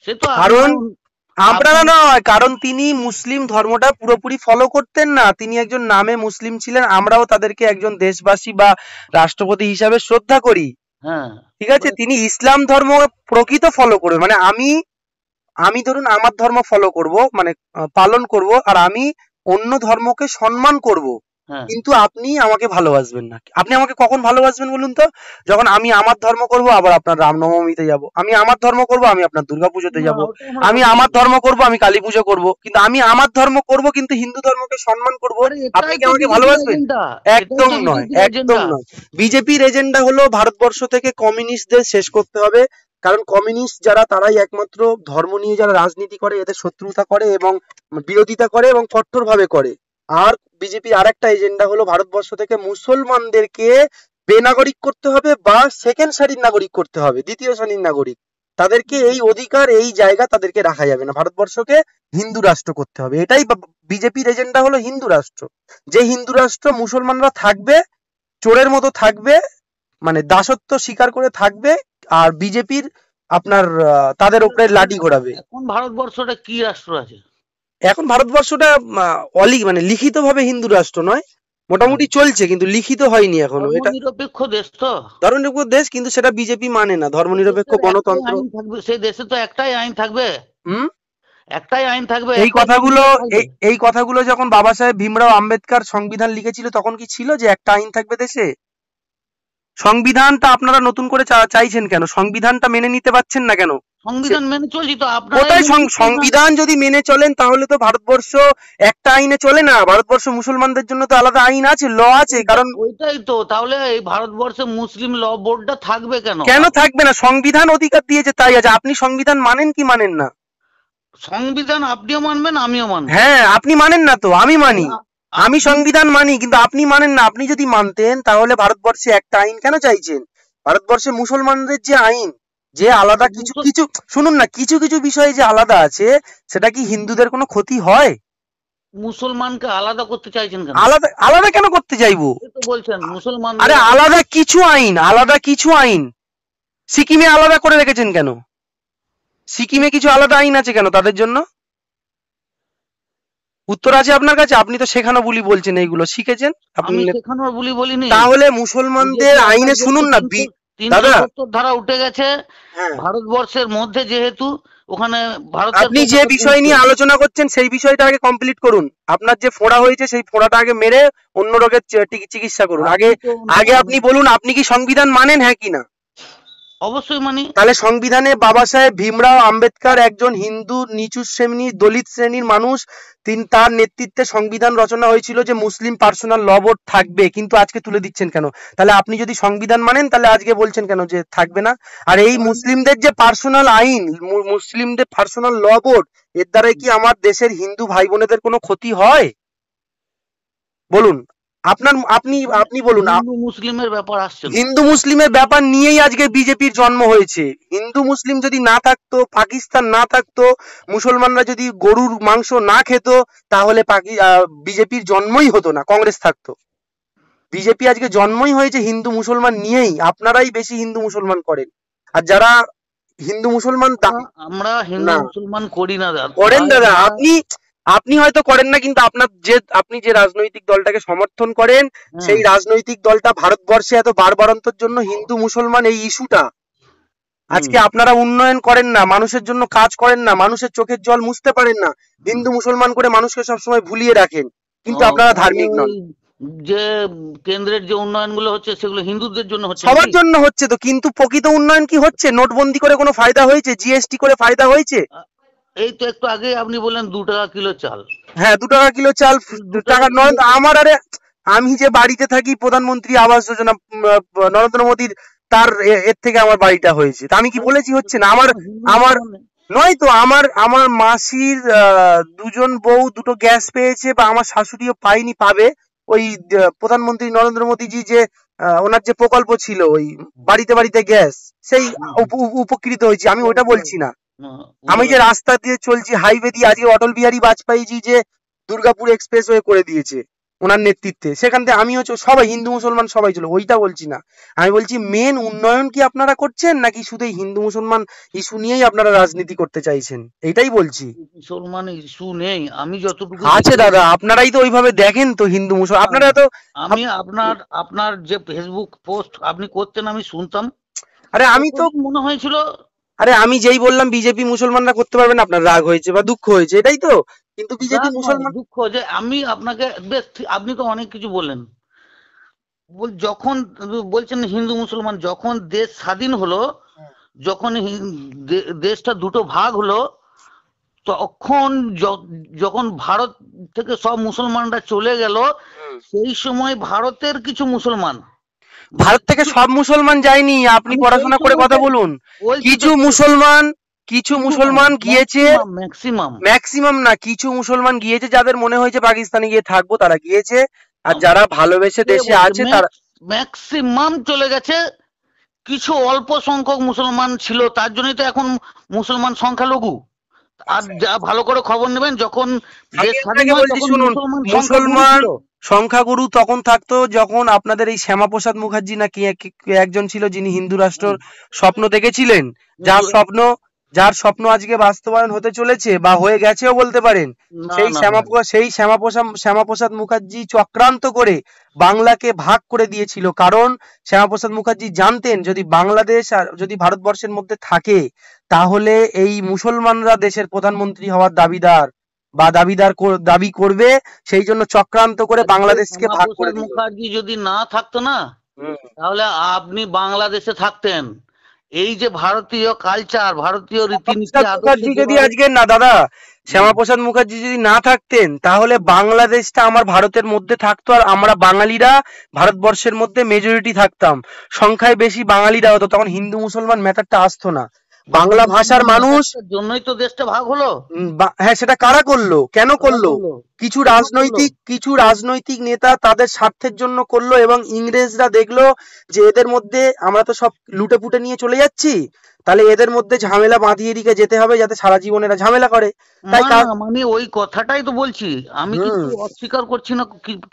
সে তো কারণ আপনারা আপনার নয়, কারণ তিনি মুসলিম ধর্মটা পুরোপুরি ফলো করতেন না। তিনি একজন নামে মুসলিম ছিলেন। আমরাও তাদেরকে একজন দেশবাসী বা রাষ্ট্রপতি হিসাবে শ্রদ্ধা করি। হ্যাঁ, ঠিক আছে? তিনি ইসলাম ধর্ম প্রকৃত ফলো করবে, মানে আমি আমি ধরুন আমার ধর্ম ফলো করব, মানে পালন করব, আর আমি অন্য ধর্মকে সম্মান করব, হ্যাঁ, কিন্তু আপনি আমাকে ভালোবাসবেন না। আপনি আমাকে কখন ভালোবাসবেন বলুন তো? যখন আমি আমার ধর্ম করব, আবার আপনার রামনবমীতে যাব। আমি আমার ধর্ম করব, আমি আপনার দুর্গাপুজোতে না যাব। ওটা আমরা আমি বলিনি। আমার ধর্ম করব, আমি কালী পুজো করব, কিন্তু আমি আমার ধর্ম করব কিন্তু হিন্দু ধর্মকে সম্মান করব। আরে আপনি এটাই কি তো আমাকে বিজেপির ভালোবাসবেন? এজেন্ডা। এটাই একদম তো নয়, বিজেপির একদম এজেন্ডা। নয়। বিজেপির এজেন্ডা হলো ভারতবর্ষ থেকে কমিউনিস্টদের শেষ করতে হবে। কারণ কমিউনিস্ট যারা, তারাই একমাত্র ধর্ম নিয়ে যারা রাজনীতি করে, এদের শত্রুতা করে এবং বিরোধিতা করে এবং কঠোরভাবে করে। আর বিজেপির আরেকটা এজেন্ডা হলো ভারতবর্ষ থেকে মুসলমানদেরকে বেনাগরিক করতে হবে বা সেকেন্ড সারির নাগরিক করতে হবে, দ্বিতীয় শ্রেণীর নাগরিক। তাদেরকে এই অধিকার, এই জায়গা তাদেরকে রাখা যাবে না। ভারতবর্ষকে হিন্দু রাষ্ট্র করতে হবে। এটাই বিজেপির এজেন্ডা হলো হিন্দু রাষ্ট্র। যে হিন্দু রাষ্ট্র মুসলমানরা থাকবে, চোরের মতো থাকবে, মানে দাসত্ব স্বীকার করে থাকবে, আর বিজেপির আপনার তাদের উপরে লাঠি ঘোরাবে। এখন ভারতবর্ষটা কি রাষ্ট্র আছে? এখন ভারতবর্ষটা মানে লিখিতভাবে হিন্দু রাষ্ট্র নয়, মোটামুটি চলছে, কিন্তু লিখিত হয়নি এখনো। এটা ধর্মনিরপেক্ষ দেশ তো। ধর্মনিরপেক্ষ দেশ, কিন্তু সেটা বিজেপি মানে না, সেই ধর্মনিরপেক্ষ দেশের একটাই গণতন্ত্র। আইন থাকবে, সেই দেশে তো একটাই আইন থাকবে। হুম একটাই আইন থাকবে, এই একটাই কথাগুলো সংবিধান থাকবে। এই কথাগুলো যখন বাবা সাহেব ভীমরাও আম্বেদকর সংবিধান লিখেছিল, তখন কি ছিল যে একটা আইন থাকবে দেশে? সংবিধানটা আপনারা নতুন করে চাইছেন কেন? সংবিধানটা মেনে নিতে পারছেন না কেন? সংবিধান মেনে চলছি তো, আপনারাই কোথায় মেনে নিচ্ছেন না। সংবিধান যদি মেনে চলেন, তাহলে তো ভারতবর্ষ একটা আইনে চলে না। ভারতবর্ষ মুসলমানদের জন্য তো আলাদা আইন আছে, ল আছে। কারণ ওইটাই তো, তাহলে এই ভারতবর্ষে মুসলিম ল বোর্ডটা থাকবে কেন? কেন থাকবে না? সংবিধান অধিকার দিয়েছে, তাই আছে। আপনি সংবিধান মানেন কি মানেন না? সংবিধান আপনিও মানবেন, আমিও মানবো। হ্যাঁ, আপনি মানেন না তো, আমি মানি। তাহলে আমি সংবিধান মানি, কিন্তু আপনি মানেন না। আপনি যদি মানতেন, তাহলে ভারতবর্ষে একটা আইন কেন চাইছেন? ভারতবর্ষে মুসলমানদের যে আইন, যে আলাদা কিছু কিছু, শুনুন না, কিছু কিছু বিষয়ে যে আলাদা আছে, সেটা কি হিন্দুদের কোনো ক্ষতি হয়? মুসলমানকে আলাদা করতে চাইছেন কেন? আলাদা আলাদা কেন করতে চাইবো? এই তো বলছেন আরে মুসলমানদের আলাদা কিছু আইন সিকিমে আলাদা করে রেখেছেন কেন? সিকিমে কিছু আলাদা আইন আছে কেন তাদের জন্য? উত্তর আছে আপনার কাছে? আপনি তো শেখানো বুলি বলছেন, এইগুলো শিখেছেন আপনি। আমি শেখানোর বলি বলিনি। তাহলে মুসলমানদের বিজেপি আইনে আপনার যে শুনুন না দাদা। 370 ধারা উঠে গেছে হ্যাঁ, ভারতবর্ষের মধ্যে, যেহেতু ওখানে ভারতের আপনি যে পতাকা বিষয় তুলছে। নিয়ে আলোচনা করছেন সেই বিষয়টা আগে কমপ্লিট করুন। আপনার যে ফোড়া হয়েছে সেই ফোড়াটা আগে মেরে অন্য রোগের চিকিৎসা করুন। আগে আপনি তো আগে আপনি বলুন আপনি কি সংবিধান মানেন, হ্যাঁ কি না? অবশ্যই মানি। তাহলে সংবিধানে বাবা সাহেব ভীমরাও আম্বেদকর একজন হিন্দু নিচু শ্রেণী দলিত শ্রেণীর মানুষ, তিনি তার নেতৃত্বে সংবিধান রচনা হয়েছিল যে মুসলিম পার্সোনাল ল বোর্ড থাকবে, কিন্তু আজকে তুলে দিচ্ছেন কেন? তাহলে আপনি যদি সংবিধান মানেন তাহলে আজকে বলছেন কেন যে থাকবে না? আর এই মুসলিমদের যে পার্সোনাল আইন, মুসলিমদের পার্সোনাল ল বোর্ড, এর দ্বারা কি আমার দেশের হিন্দু ভাই বোনেদের কোনো ক্ষতি হয়? বলুন আপনার, আপনি আপনি বলুন। হিন্দু মুসলিমের ব্যাপার আসছে না। হিন্দু মুসলিমের ব্যাপার নিয়েই আজকে বিজেপির জন্ম হয়েছে। হিন্দু মুসলিম যদি না থাকতো, পাকিস্তান না থাকতো, মুসলমানরা যদি গরুর মাংস না খেত, তাহলে বিজেপির জন্মই হতো না, কংগ্রেস থাকতো। বিজেপি আজকে জন্মই হয়েছে হিন্দু মুসলমান নিয়েই। আপনারাই বেশি হিন্দু মুসলমান করেন, আর যারা হিন্দু মুসলমান আমরা হিন্দু না মুসলমান করি না দাদা। করেন দাদা, আপনি আপনি হয়তো করেন না, কিন্তু আপনি যে রাজনৈতিক দলটাকে সমর্থন করেন, সেই রাজনৈতিক দলটা ভারতবর্ষে এত বাড়বাড়ন্তর জন্য হিন্দু মুসলমান এই ইস্যুটা আজকে আপনারা উন্নয়ন করেন না, মানুষের জন্য কাজ করেন না, মানুষের চোখের জল মুছতে পারেন না, হিন্দু মুসলমান করে মানুষকে সবসময় ভুলিয়ে রাখেন, কিন্তু আপনারা ধার্মিক নন। যে কেন্দ্রের যে উন্নয়ন গুলো হচ্ছে সেগুলো হিন্দুদের জন্য হচ্ছে, সবার জন্য হচ্ছে তো, কিন্তু প্রকৃত উন্নয়ন কি হচ্ছে? নোটবন্দি করে কোনো ফায়দা হয়েছে? জিএসটি করে ফায়দা হয়েছে? এই তো একটু আগে আপনি বললেন 2 টাকা কিলো চাল। হ্যাঁ, 2 টাকা কিলো চাল, 2 টাকা টাকা নয় কিলো। আমার। আরে আমি যে বাড়িতে থাকি, প্রধানমন্ত্রী আবাস যোজনা নরেন্দ্র মোদীর, তার এর থেকে আমার বাড়িটা হয়েছে, তা আমি কি বলেছি হচ্ছে না? আমার আমার নয় তো, আমার আমার মাসির 2জন বউ 2টো গ্যাস পেয়েছে, বা আমার শাশুড়িও পায়নি, পাবে। ওই প্রধানমন্ত্রী নরেন্দ্র মোদীজি যে ওনার যে প্রকল্প ছিল, ওই বাড়িতে বাড়িতে গ্যাস, সেই উপকৃত হয়েছি, আমি ওটা বলছি না। আমি যে রাস্তা দিয়ে চলছি, হাইওয়ে দিয়ে, আজকে অটল বিহারী বাজপেয়ীজি যে দুর্গাপুর এক্সপ্রেসওয়ে করে দিয়েছে ওনার নেতৃত্বে, সেখান থেকে আমি হচ্ছে সবাই হিন্দু মুসলমান সবাই ছিল, ওইটা বলছি না। আমি বলছি মেন উন্নয়ন কি আপনারা করছেন, নাকি শুধু হিন্দু মুসলমান ইস্যু নিয়েই আপনারা রাজনীতি করতে চাইছেন, এইটাই বলছি। মুসলমান ইস্যু নেই, আমি যতটুকু আছে দাদা, আপনারাই তো ওইভাবে দেখেন তো হিন্দু মুসলমান, আপনারা তো। আমি আপনার যে ফেসবুক পোস্ট আপনি করতেন আমি শুনতাম। আরে আমি তো মনে হয়েছিল, আরে আমি যেই বললাম বিজেপি মুসলমানরা করতে পারবে না, আপনার রাগ হয়েছে বা দুঃখ হয়েছে, এটাই তো। কিন্তু বিজেপি মুসলমান, দুঃখ যে আমি আপনাকে বেশ, আপনি তো অনেক কিছু বললেন। যখন বলছেন হিন্দু মুসলমান, যখন দেশ স্বাধীন হলো, যখন দেশটা 2টো ভাগ হলো, তখন যখন ভারত থেকে সব মুসলমানরা চলে গেল, সেই সময় ভারতের কিছু মুসলমান, ভারত থেকে সব মুসলমান যায়নি, আপনি পড়াশোনা করে কথা বলুন। কিছু মুসলমান গিয়েছে, ম্যাক্সিমাম না, কিছু মুসলমান গিয়েছে যাদের মনে হয়েছে পাকিস্তানে গিয়ে থাকবো, তারা গিয়েছে। আর যারা ভালোবেসে দেশে আছে তারা ম্যাক্সিমাম চলে গেছে। কিছু অল্প সংখ্যক মুসলমান ছিল, তার জন্যই তো এখন মুসলমান সংখ্যালঘু। আর যা ভালো করে খবর নেবেন, যখন দেশ স্বাধীন হয় তখন মুসলমান সংখ্যাগুরু তখন থাকতো যখন আপনাদের এই শ্যামাপ্রসাদ মুখার্জি না কি একজন ছিল, যিনি হিন্দু রাষ্ট্র স্বপ্ন দেখেছিলেন, যার স্বপ্ন আজকে বাস্তবায়ন হতে চলেছে বা হয়ে গেছেও বলতে পারেন। সেই শ্যামাপ্রসাদ মুখার্জি চক্রান্ত করে বাংলাকে ভাগ করে দিয়েছিল, কারণ শ্যামাপ্রসাদ মুখার্জি জানতেন যদি বাংলাদেশ আর যদি ভারতবর্ষের মধ্যে থাকে, তাহলে এই মুসলমানরা দেশের প্রধানমন্ত্রী হওয়ার দাবি করবে, সেই জন্য চক্রান্ত করে বাংলাদেশকে ভাগ করে দিল। মুখার্জি যদি না থাকতো না, তাহলে আপনি বাংলাদেশে থাকতেন। এই যে ভারতীয় কালচার, ভারতীয় রীতিনীতি, যদি আজকে না দাদা, শ্যামাপ্রসাদ মুখার্জি যদি না থাকতেন, তাহলে বাংলাদেশটা আমার ভারতের মধ্যে থাকতো, আর আমরা বাঙালিরা ভারতবর্ষের মধ্যে মেজরিটি থাকতাম, সংখ্যায় বেশি বাঙালিরা হতো, তখন হিন্দু মুসলমান ম্যাটারটা আসতো না। বাংলা ভাষার মানুষ জন্যই তো দেশটা ভাগ হলো। হ্যাঁ, সেটা কারা করলো, কেন করলো? কিছু রাজনৈতিক নেতা তাদের স্বার্থের জন্য করলো, এবং ইংরেজরা দেখলো যে এদের মধ্যে আমরা তো সব লুটে পুটে নিয়ে চলে যাচ্ছি, তাহলে এদের মধ্যে ঝামেলা বাঁধিয়ে রেখে যেতে হবে যাতে সারা জীবন এরা ঝামেলা করে। তাই আমি ওই কথাটাই তো বলছি, আমি কিছু অস্বীকার করছি না,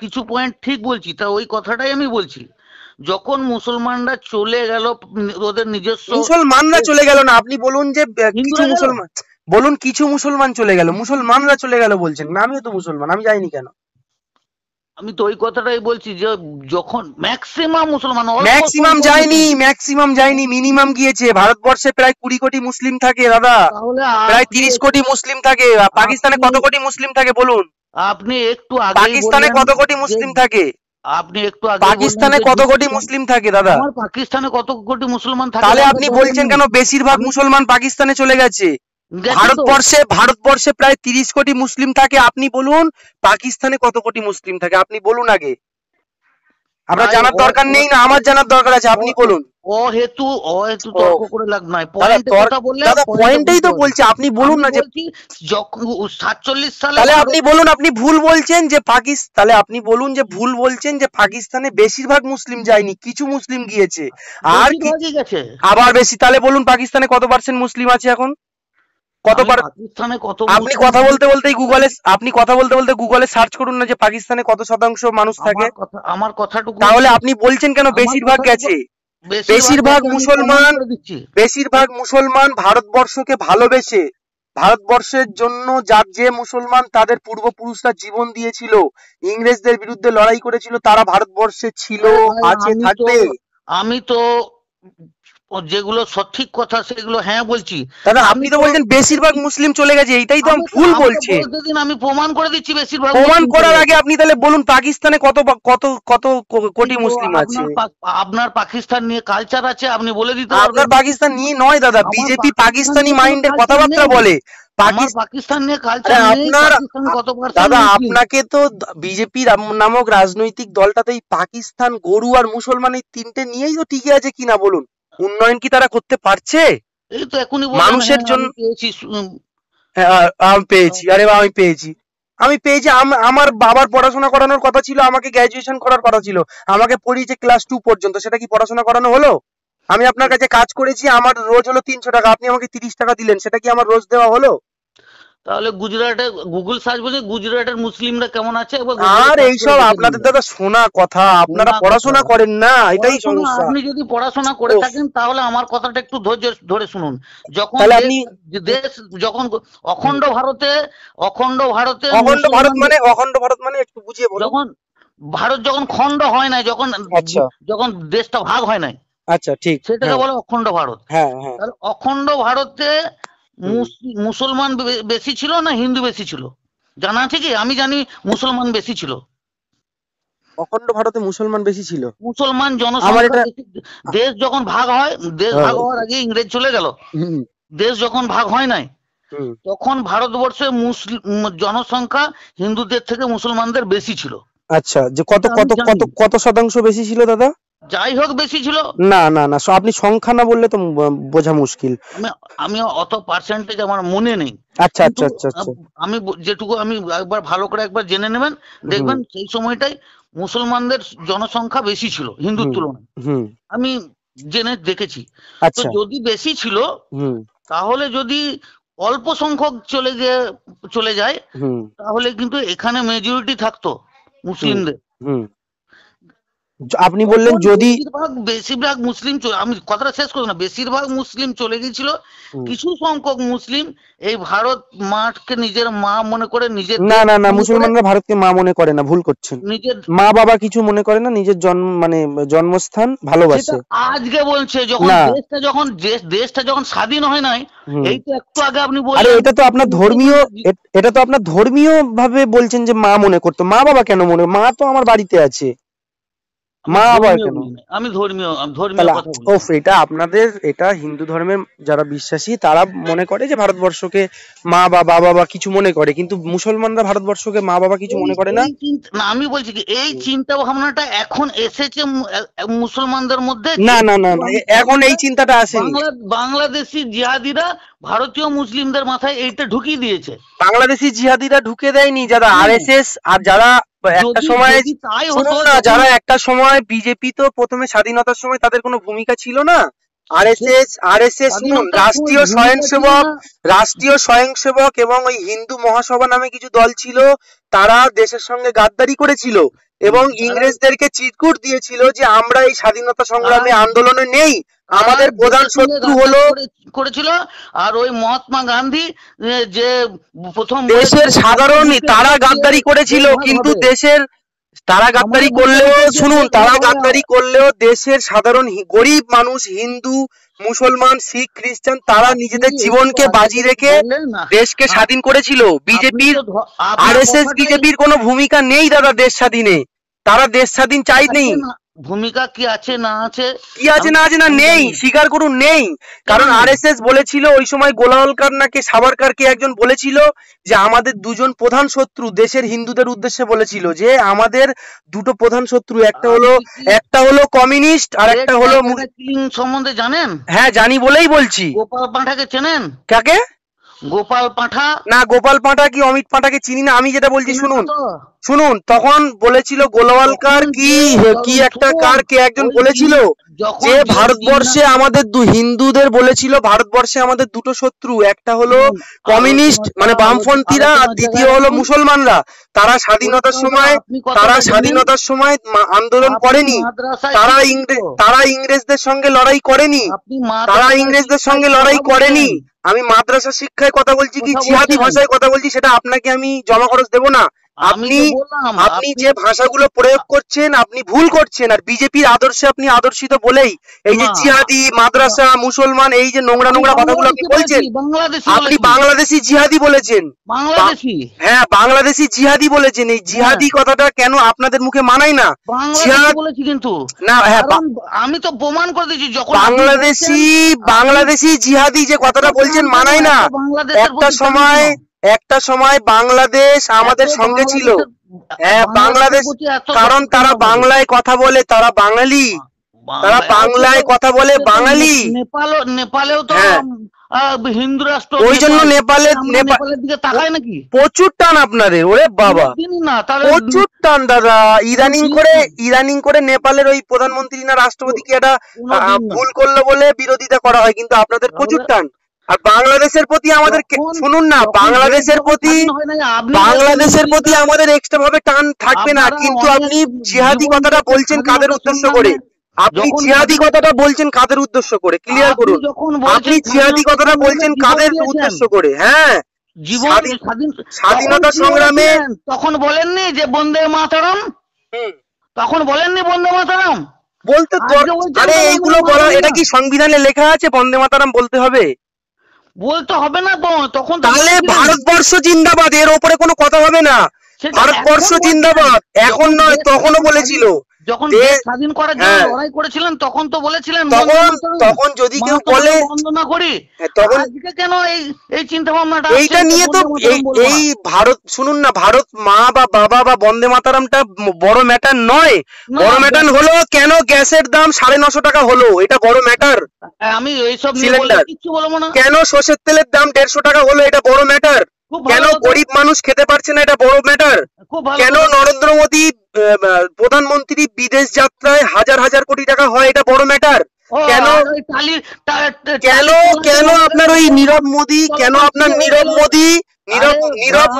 কিছু পয়েন্ট ঠিক বলছি, তা ওই কথাটাই আমি বলছি। যখন মুসলমানরা চলে গেল ওদের নিজস্ব মুসলমানরা চলে গেল না, আপনি বলুন যে কিছু হিন্দুরা গেল। মুসলমান, বলুন কিছু মুসলমান চলে গেল, মুসলমানরা চলে গেল বলছেন না, আমিও তো মুসলমান, আমি যাইনি কেন? আমি তো ওই কথাটাই বলছি যে যখন ম্যাক্সিমাম মুসলমান, ম্যাক্সিমাম যায়নি, মিনিমাম গিয়েছে। ভারতবর্ষে প্রায় 20 কোটি মুসলিম থাকে দাদা, তাহলে প্রায় 30 কোটি মুসলিম থাকে। পাকিস্তানে কত কোটি মুসলিম থাকে বলুন? আপনি একটু আগেই পাকিস্তানে কত কোটি মুসলিম থাকে? আপনি একটু আগে পাকিস্তানে কত কোটি মুসলিম থাকে দাদা? আমার পাকিস্তানে কত কোটি মুসলমান থাকে? তাহলে আপনি বলছেন কেন বেশিরভাগ মুসলমান পাকিস্তানে চলে গেছে? ভারতবর্ষে প্রায় 30 কোটি মুসলিম থাকে, আপনি বলুন পাকিস্তানে কত কোটি মুসলিম থাকে, আপনি বলুন আগে। আপনার জানার দরকার নেই না, আমার জানার দরকার আছে, আপনি বলুন। অহেতু তর্ক করে লাভ নাই, পয়েন্টেই তো বলছি, আপনি বলুন না যে 47 সালে। তাহলে আপনি বলুন, আপনি ভুল বলছেন যে তাহলে আপনি বলুন যে ভুল বলছেন যে পাকিস্তানে বেশিরভাগ মুসলিম যায়নি, কিছু মুসলিম গিয়েছে, আর গেছে আবার বেশি। তাহলে বলুন পাকিস্তানে কত পার্সেন্ট মুসলিম আছে এখন? পাকিস্তানে কত? আপনি কথা বলতে বলতে গুগলে সার্চ করুন না যে পাকিস্তানে কত শতাংশ মানুষ থাকে। আমার কথাটুকু তাহলে আপনি বলছেন কেন বেশিরভাগ গেছে? বেশিরভাগ মুসলমান ভারতবর্ষকে ভালোবেসে, ভারতবর্ষের জন্য যে মুসলমান তাদের পূর্বপুরুষরা জীবন দিয়েছিল, ইংরেজদের বিরুদ্ধে লড়াই করেছিল, তারা ভারতবর্ষে ছিল, আছে, থাকবে। আমি তো যেগুলো সঠিক কথা সেগুলো হ্যাঁ বলছি। দাদা আপনি তো বলছেন বেশিরভাগ মুসলিম চলে গেছে, এটাই তো আমি ভুল বলছি। আমি প্রমাণ করে দিচ্ছি বেশিরভাগ। প্রমাণ করার আগে আপনি তাহলে বলুন পাকিস্তানে কত কত কত কোটি মুসলিম আছে? আপনার পাকিস্তান নিয়ে কালচার আছে, আপনি বলে দিতে পারবেন। আপনার পাকিস্তান নিয়ে নয় দাদা, বিজেপি পাকিস্তানি মাইন্ডের কথাবার্তা বলে। পাকিস্তান নিয়ে কালচার আপনার দাদা, আপনাকে তো বিজেপি নামক রাজনৈতিক দলটাতে পাকিস্তান, গরু আর মুসলমান এই তিনটে নিয়েই তো টিকে আছে কিনা বলুন? উন্নয়ন কি তারা করতে পারছে? এই তো এখনই মানুষের জন্য পেয়েছি, আরে আমি পেয়েছি। আমার বাবার পড়াশোনা করানোর কথা ছিল, আমাকে গ্র্যাজুয়েশন করার কথা ছিল, আমাকে পড়িয়েছে ক্লাস 2 পর্যন্ত, সেটা কি পড়াশোনা করানো হলো? আমি আপনার কাছে কাজ করেছি, আমার রোজ হলো 300 টাকা, আপনি আমাকে 30 টাকা দিলেন, সেটা কি আমার রোজ দেওয়া হলো? তাহলে গুজরাটে গুগল সার্চ বলছে গুজরাটের মুসলিমরা কেমন আছে। আর এইসব আপনাদের দাদা শোনা কথা, আপনারা পড়াশোনা করেন না, এটাই সমস্যা। আপনি যদি পড়াশোনা করে থাকেন তাহলে আমার কথাটা একটু ধৈর্য ধরে শুনুন। যখন দেশ যখন অখণ্ড ভারতে অখণ্ড ভারত মানে একটু বুঝিয়ে বলুন। যখন ভারত যখন খণ্ড হয় নাই, যখন দেশটা ভাগ হয় নাই, আচ্ছা ঠিক, সেটাকে বলে অখণ্ড ভারত। হ্যাঁ, অখণ্ড ভারতে মুসলমান বেশি ছিল না হিন্দু বেশি ছিল জানা আছে কি? আমি জানি মুসলমান বেশি ছিল। অখণ্ড ভারতে মুসলমান বেশি ছিল, মুসলমান জনসংখ্যা। দেশ যখন ভাগ হয়, দেশ ভাগ হওয়ার আগে ইংরেজ চলে গেল, দেশ যখন ভাগ হয় নাই তখন ভারতবর্ষে জনসংখ্যা হিন্দুদের থেকে মুসলমানদের বেশি ছিল। আচ্ছা, যে কত কত কত কত শতাংশ বেশি ছিল দাদা? যাই হোক বেশি ছিল। না না না, আপনি সংখ্যা না বললে তো বোঝা মুশকিল। আমি অত পার্সেন্টেজ আমার মনে নেই। আচ্ছা আচ্ছা আচ্ছা, আমি যেটুকু আমি একবার ভালো করে একবার জেনে নেবেন, দেখবেন সেই সময়টাই মুসলমানদের জনসংখ্যা বেশি ছিল হিন্দুর তুলনায়। আমি জেনে দেখেছি। তো যদি বেশি ছিল তাহলে যদি অল্প সংখ্যক চলে যায় তাহলে কিন্তু এখানে মেজরিটি থাকতো মুসলিমদের। আপনি বললেন যদি বেশিরভাগ মুসলিম, আমি কথাটা শেষ করব না, বেশিরভাগ মুসলিম চলে গিয়েছিল, কিছু সংখ্যক মুসলিম এই ভারত মাকে নিজের মা মনে করে, নিজের না না না, মুসলমানরা ভারতকে মা মনে করে না, ভুল করছেন। নিজের মা বাবা কিছু মনে করে না, নিজের জন্মস্থান ভালোবাসে। আজকে বলছে দেশটা যখন স্বাধীন হয় নাই, এই তো একটু আগে আপনি বললেন। আরে এটা তো আপনার ধর্মীয় ভাবে বলছেন যে মা মনে করতো, মা বাবা কেন মনে? মা তো আমার বাড়িতে আছে, মা আবার কেন? আমি ধর্মীয় কথা বলছি। এটা আপনাদের, এটা হিন্দু ধর্মের যারা বিশ্বাসী তারা মনে করে যে ভারতবর্ষকে মা বা বাবা বা কিছু মনে করে, কিন্তু মুসলমানরা ভারতবর্ষকে মা বাবা কিছু মনে করে না। আমি বলছি কি এই চিন্তা ভাবনাটা এখন এসেছে মুসলমানদের মধ্যে। না না না, এখন এই চিন্তাটা আসেনি। বাংলাদেশি জিহাদিরা ভারতীয় মুসলিমদের মাথায় এইটা ঢুকিয়ে দিয়েছে। বাংলাদেশি জিহাদিরা ঢুকে দেয়নি, যারা আরএসএস আর যারা একটা সময় বিজেপি, তো প্রথমে স্বাধীনতার সময় তাদের কোনো ভূমিকা ছিল না, আরএসএস শুনুন, রাষ্ট্রীয় স্বয়ংসেবক এবং ওই হিন্দু মহাসভা নামে কিছু দল ছিল, তারা দেশের সঙ্গে গাদ্দারি করেছিল এবং ইংরেজদেরকে চিরকুট দিয়েছিল যে আমরা এই স্বাধীনতা সংগ্রামে আন্দোলনে নেই, আমাদের প্রধান শত্রু হলো করেছিল। আর ওই মহাত্মা গান্ধী যে প্রথম দেশের সাধারণ, তারা গাদ্দারি করেছিল, কিন্তু তারা গাদ্দারি করলেও শুনুন, তারা গাদ্দারি করলেও দেশের সাধারণ গরিব মানুষ, হিন্দু, মুসলমান, শিখ, খ্রিস্টান, তারা নিজেদের জীবনকে বাজি রেখে দেশকে স্বাধীন করেছিল। বিজেপির, আরএসএস, বিজেপির কোনো ভূমিকা নেই দাদা দেশ স্বাধীনে, তারা দেশ স্বাধীন চাইনি। ভূমিকা কি আছে না আছে, না নেই, স্বীকার করুন নেই। কারণ আরএসএস বলেছিল ওই সময়, গোলাওয়ালকার নাকি সাভারকারকে একজন বলেছিল যে আমাদের দুজন প্রধান শত্রু, দেশের হিন্দুদের উদ্দেশ্যে বলেছিল যে আমাদের দুটো প্রধান শত্রু, একটা হলো কমিউনিস্ট আর একটা হলো সম্বন্ধে জানেন? হ্যাঁ জানি বলেই বলছি। গোপাল পাঁঠাকে চেনেন? কাকে? গোপাল পাঁঠা? না, গোপাল পাঁঠা কি অমিত পাঁঠাকে চিনি না। আমি যেটা বলছি শুনুন, তখন বলেছিল গোলাওয়ালকার কি একটা কে একজন বলেছিল যে ভারতবর্ষে আমাদের হিন্দুদের বলেছিল ভারতবর্ষে আমাদের দুটো শত্রু, একটা হলো কমিউনিস্ট মানে বামপন্থীরা, আর দ্বিতীয় হলো মুসলমানরা। তারা স্বাধীনতার সময় আন্দোলন করেনি, তারা ইংরেজদের সঙ্গে লড়াই করেনি। আমি মাদ্রাসা শিক্ষায় কথা বলছি কি জিহাদি ভাষায় কথা বলছি, সেটা আপনাকে আমি জমা খরচ দেবো না। আপনি যে ভাষাগুলো প্রয়োগ করছেন আপনি ভুল করছেন, আর বিজেপির আদর্শে আপনি আদর্শিত বলেই এই যে জিহাদি, মাদ্রাসা, মুসলমান, এই যে নোংরা কথাগুলো আপনি বলছেন, আপনি বাংলাদেশি জিহাদি বলেছেন। হ্যাঁ, বাংলাদেশি জিহাদি বলেছেন। এই জিহাদি কথাটা কেন আপনাদের মুখে মানায় না? কিন্তু না, হ্যাঁ আমি তো প্রমাণ করে দিয়েছি, যখন বাংলাদেশি জিহাদি যে কথাটা বলছেন মানায় না। একটা সময় বাংলাদেশ আমাদের সঙ্গে ছিল। হ্যাঁ, বাংলাদেশ, কারণ তারা বাংলায় কথা বলে, তারা বাঙালি, তারা বাংলায় কথা বলে বাঙালি। নেপালেও তো হিন্দু রাষ্ট্র, ওই জন্য নেপালের দিকে তাকায় নাকি? প্রচুর টান আপনাদের, ওরে বাবা প্রচুর টান দাদা। ইদানিং করে নেপালের ওই প্রধানমন্ত্রী না রাষ্ট্রপতি কি একটা ভুল করলো বলে বিরোধিতা করা হয়, কিন্তু আপনাদের প্রচুর টান। আর বাংলাদেশের প্রতি আমাদের, শুনুন না, বাংলাদেশের প্রতি আমাদের এক্সট্রা ভাবে টান থাকবে না, কিন্তু আপনি জিহাদি কথাটা বলছেন কাদের উদ্দেশ্য করে? আপনি জিহাদি কথাটা বলছেন কাদের উদ্দেশ্য করে? ক্লিয়ার করুন, আপনি জিহাদি কথাটা বলছেন কাদের উদ্দেশ্য করে? হ্যাঁ, স্বাধীনতা সংগ্রামে তখন বলেননি যে বন্দে মাতরম? তখন বলেননি বন্দে মাতরম বলতে? আরে এইগুলো বলা, এটা কি সংবিধানে লেখা আছে বন্দে মাতরম বলতে হবে? বলতে হবে না তো তখন। তাহলে ভারতবর্ষ জিন্দাবাদ, এর ওপরে কোনো কথা হবে না। ভারতবর্ষ জিন্দাবাদ এখন নয়, তখনও বলেছিল। যখন দেশ স্বাধীন করার জন্য লড়াই করেছিলেন তখন তো বলেছিলেন। তখন যদি কেউ বলে বন্দনা করি, তখন আজকে কেন এই চিন্তা ভাবনাটা? এইটা নিয়ে তো এই ভারত, শুনুন না, ভারত মা বা বাবা বা বন্দে মাতারামটা বড় ম্যাটার নয়। বড় ম্যাটার হলো কেন গ্যাসের দাম 950 টাকা হলো, এটা বড় ম্যাটার। আমি এইসব নিয়ে কিছু বলবো না। কেন সর্ষের তেলের দাম 150 টাকা হলো, এটা বড় ম্যাটার। কেন গরিব মানুষ খেতে পারছে না, এটা বড় ম্যাটার। কেন নরেন্দ্র মোদী প্রধানমন্ত্রী বিদেশ যাত্রায় হাজার কোটি টাকা হয়, এটা বড় ম্যাটার। কেন আপনার ওই নীরব মোদী, নীরব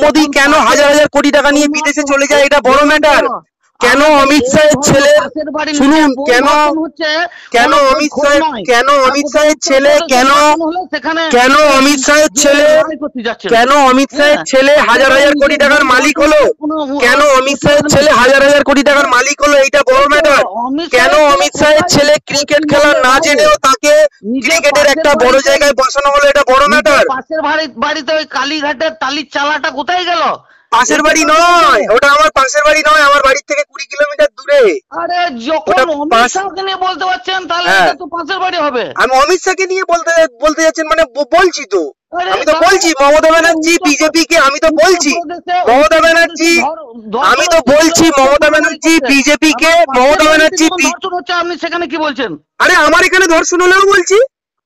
মোদী কেন হাজার কোটি টাকা নিয়ে বিদেশে চলে যায়, এটা বড় ম্যাটার। কেন অমিত শাহের ছেলে, শুনুন, কেন অমিত শাহের ছেলে হাজার কোটি টাকার মালিক হলো? কেন অমিত শাহের ছেলে হাজার কোটি টাকার মালিক হলো, এইটা বড় ম্যাটার। কেন অমিত শাহের ছেলে ক্রিকেট খেলা না জেনেও তাকে ক্রিকেটের একটা বড় জায়গায় বসানো হলো, এটা বড় ম্যাটার। পাশের বাড়িতে ওই কালীঘাটের টালির চালাটা কোথায় গেল? পাশের বাড়ি নয় ওটা, আমার পাশের বাড়ি নয়, আমার বাড়ি থেকে 20 কিলোমিটার দূরে। আরে যখন অমিত শাহকে নিয়ে বলতে পারছেন তাহলে এটা তো পাশের বাড়ি হবে। আমি অমিত শাহকে নিয়ে বলতে যাচ্ছেন মানে বলছি তো, আমি তো বলছি মমতা ব্যানার্জি বিজেপি কে, আমি তো বলছি মমতা ব্যানার্জি, বিজেপি কে, মমতা ব্যানার্জি। আপনি সেখানে কি বলছেন? আরে আমার এখানে ধর্ষণ হলেও বলছি,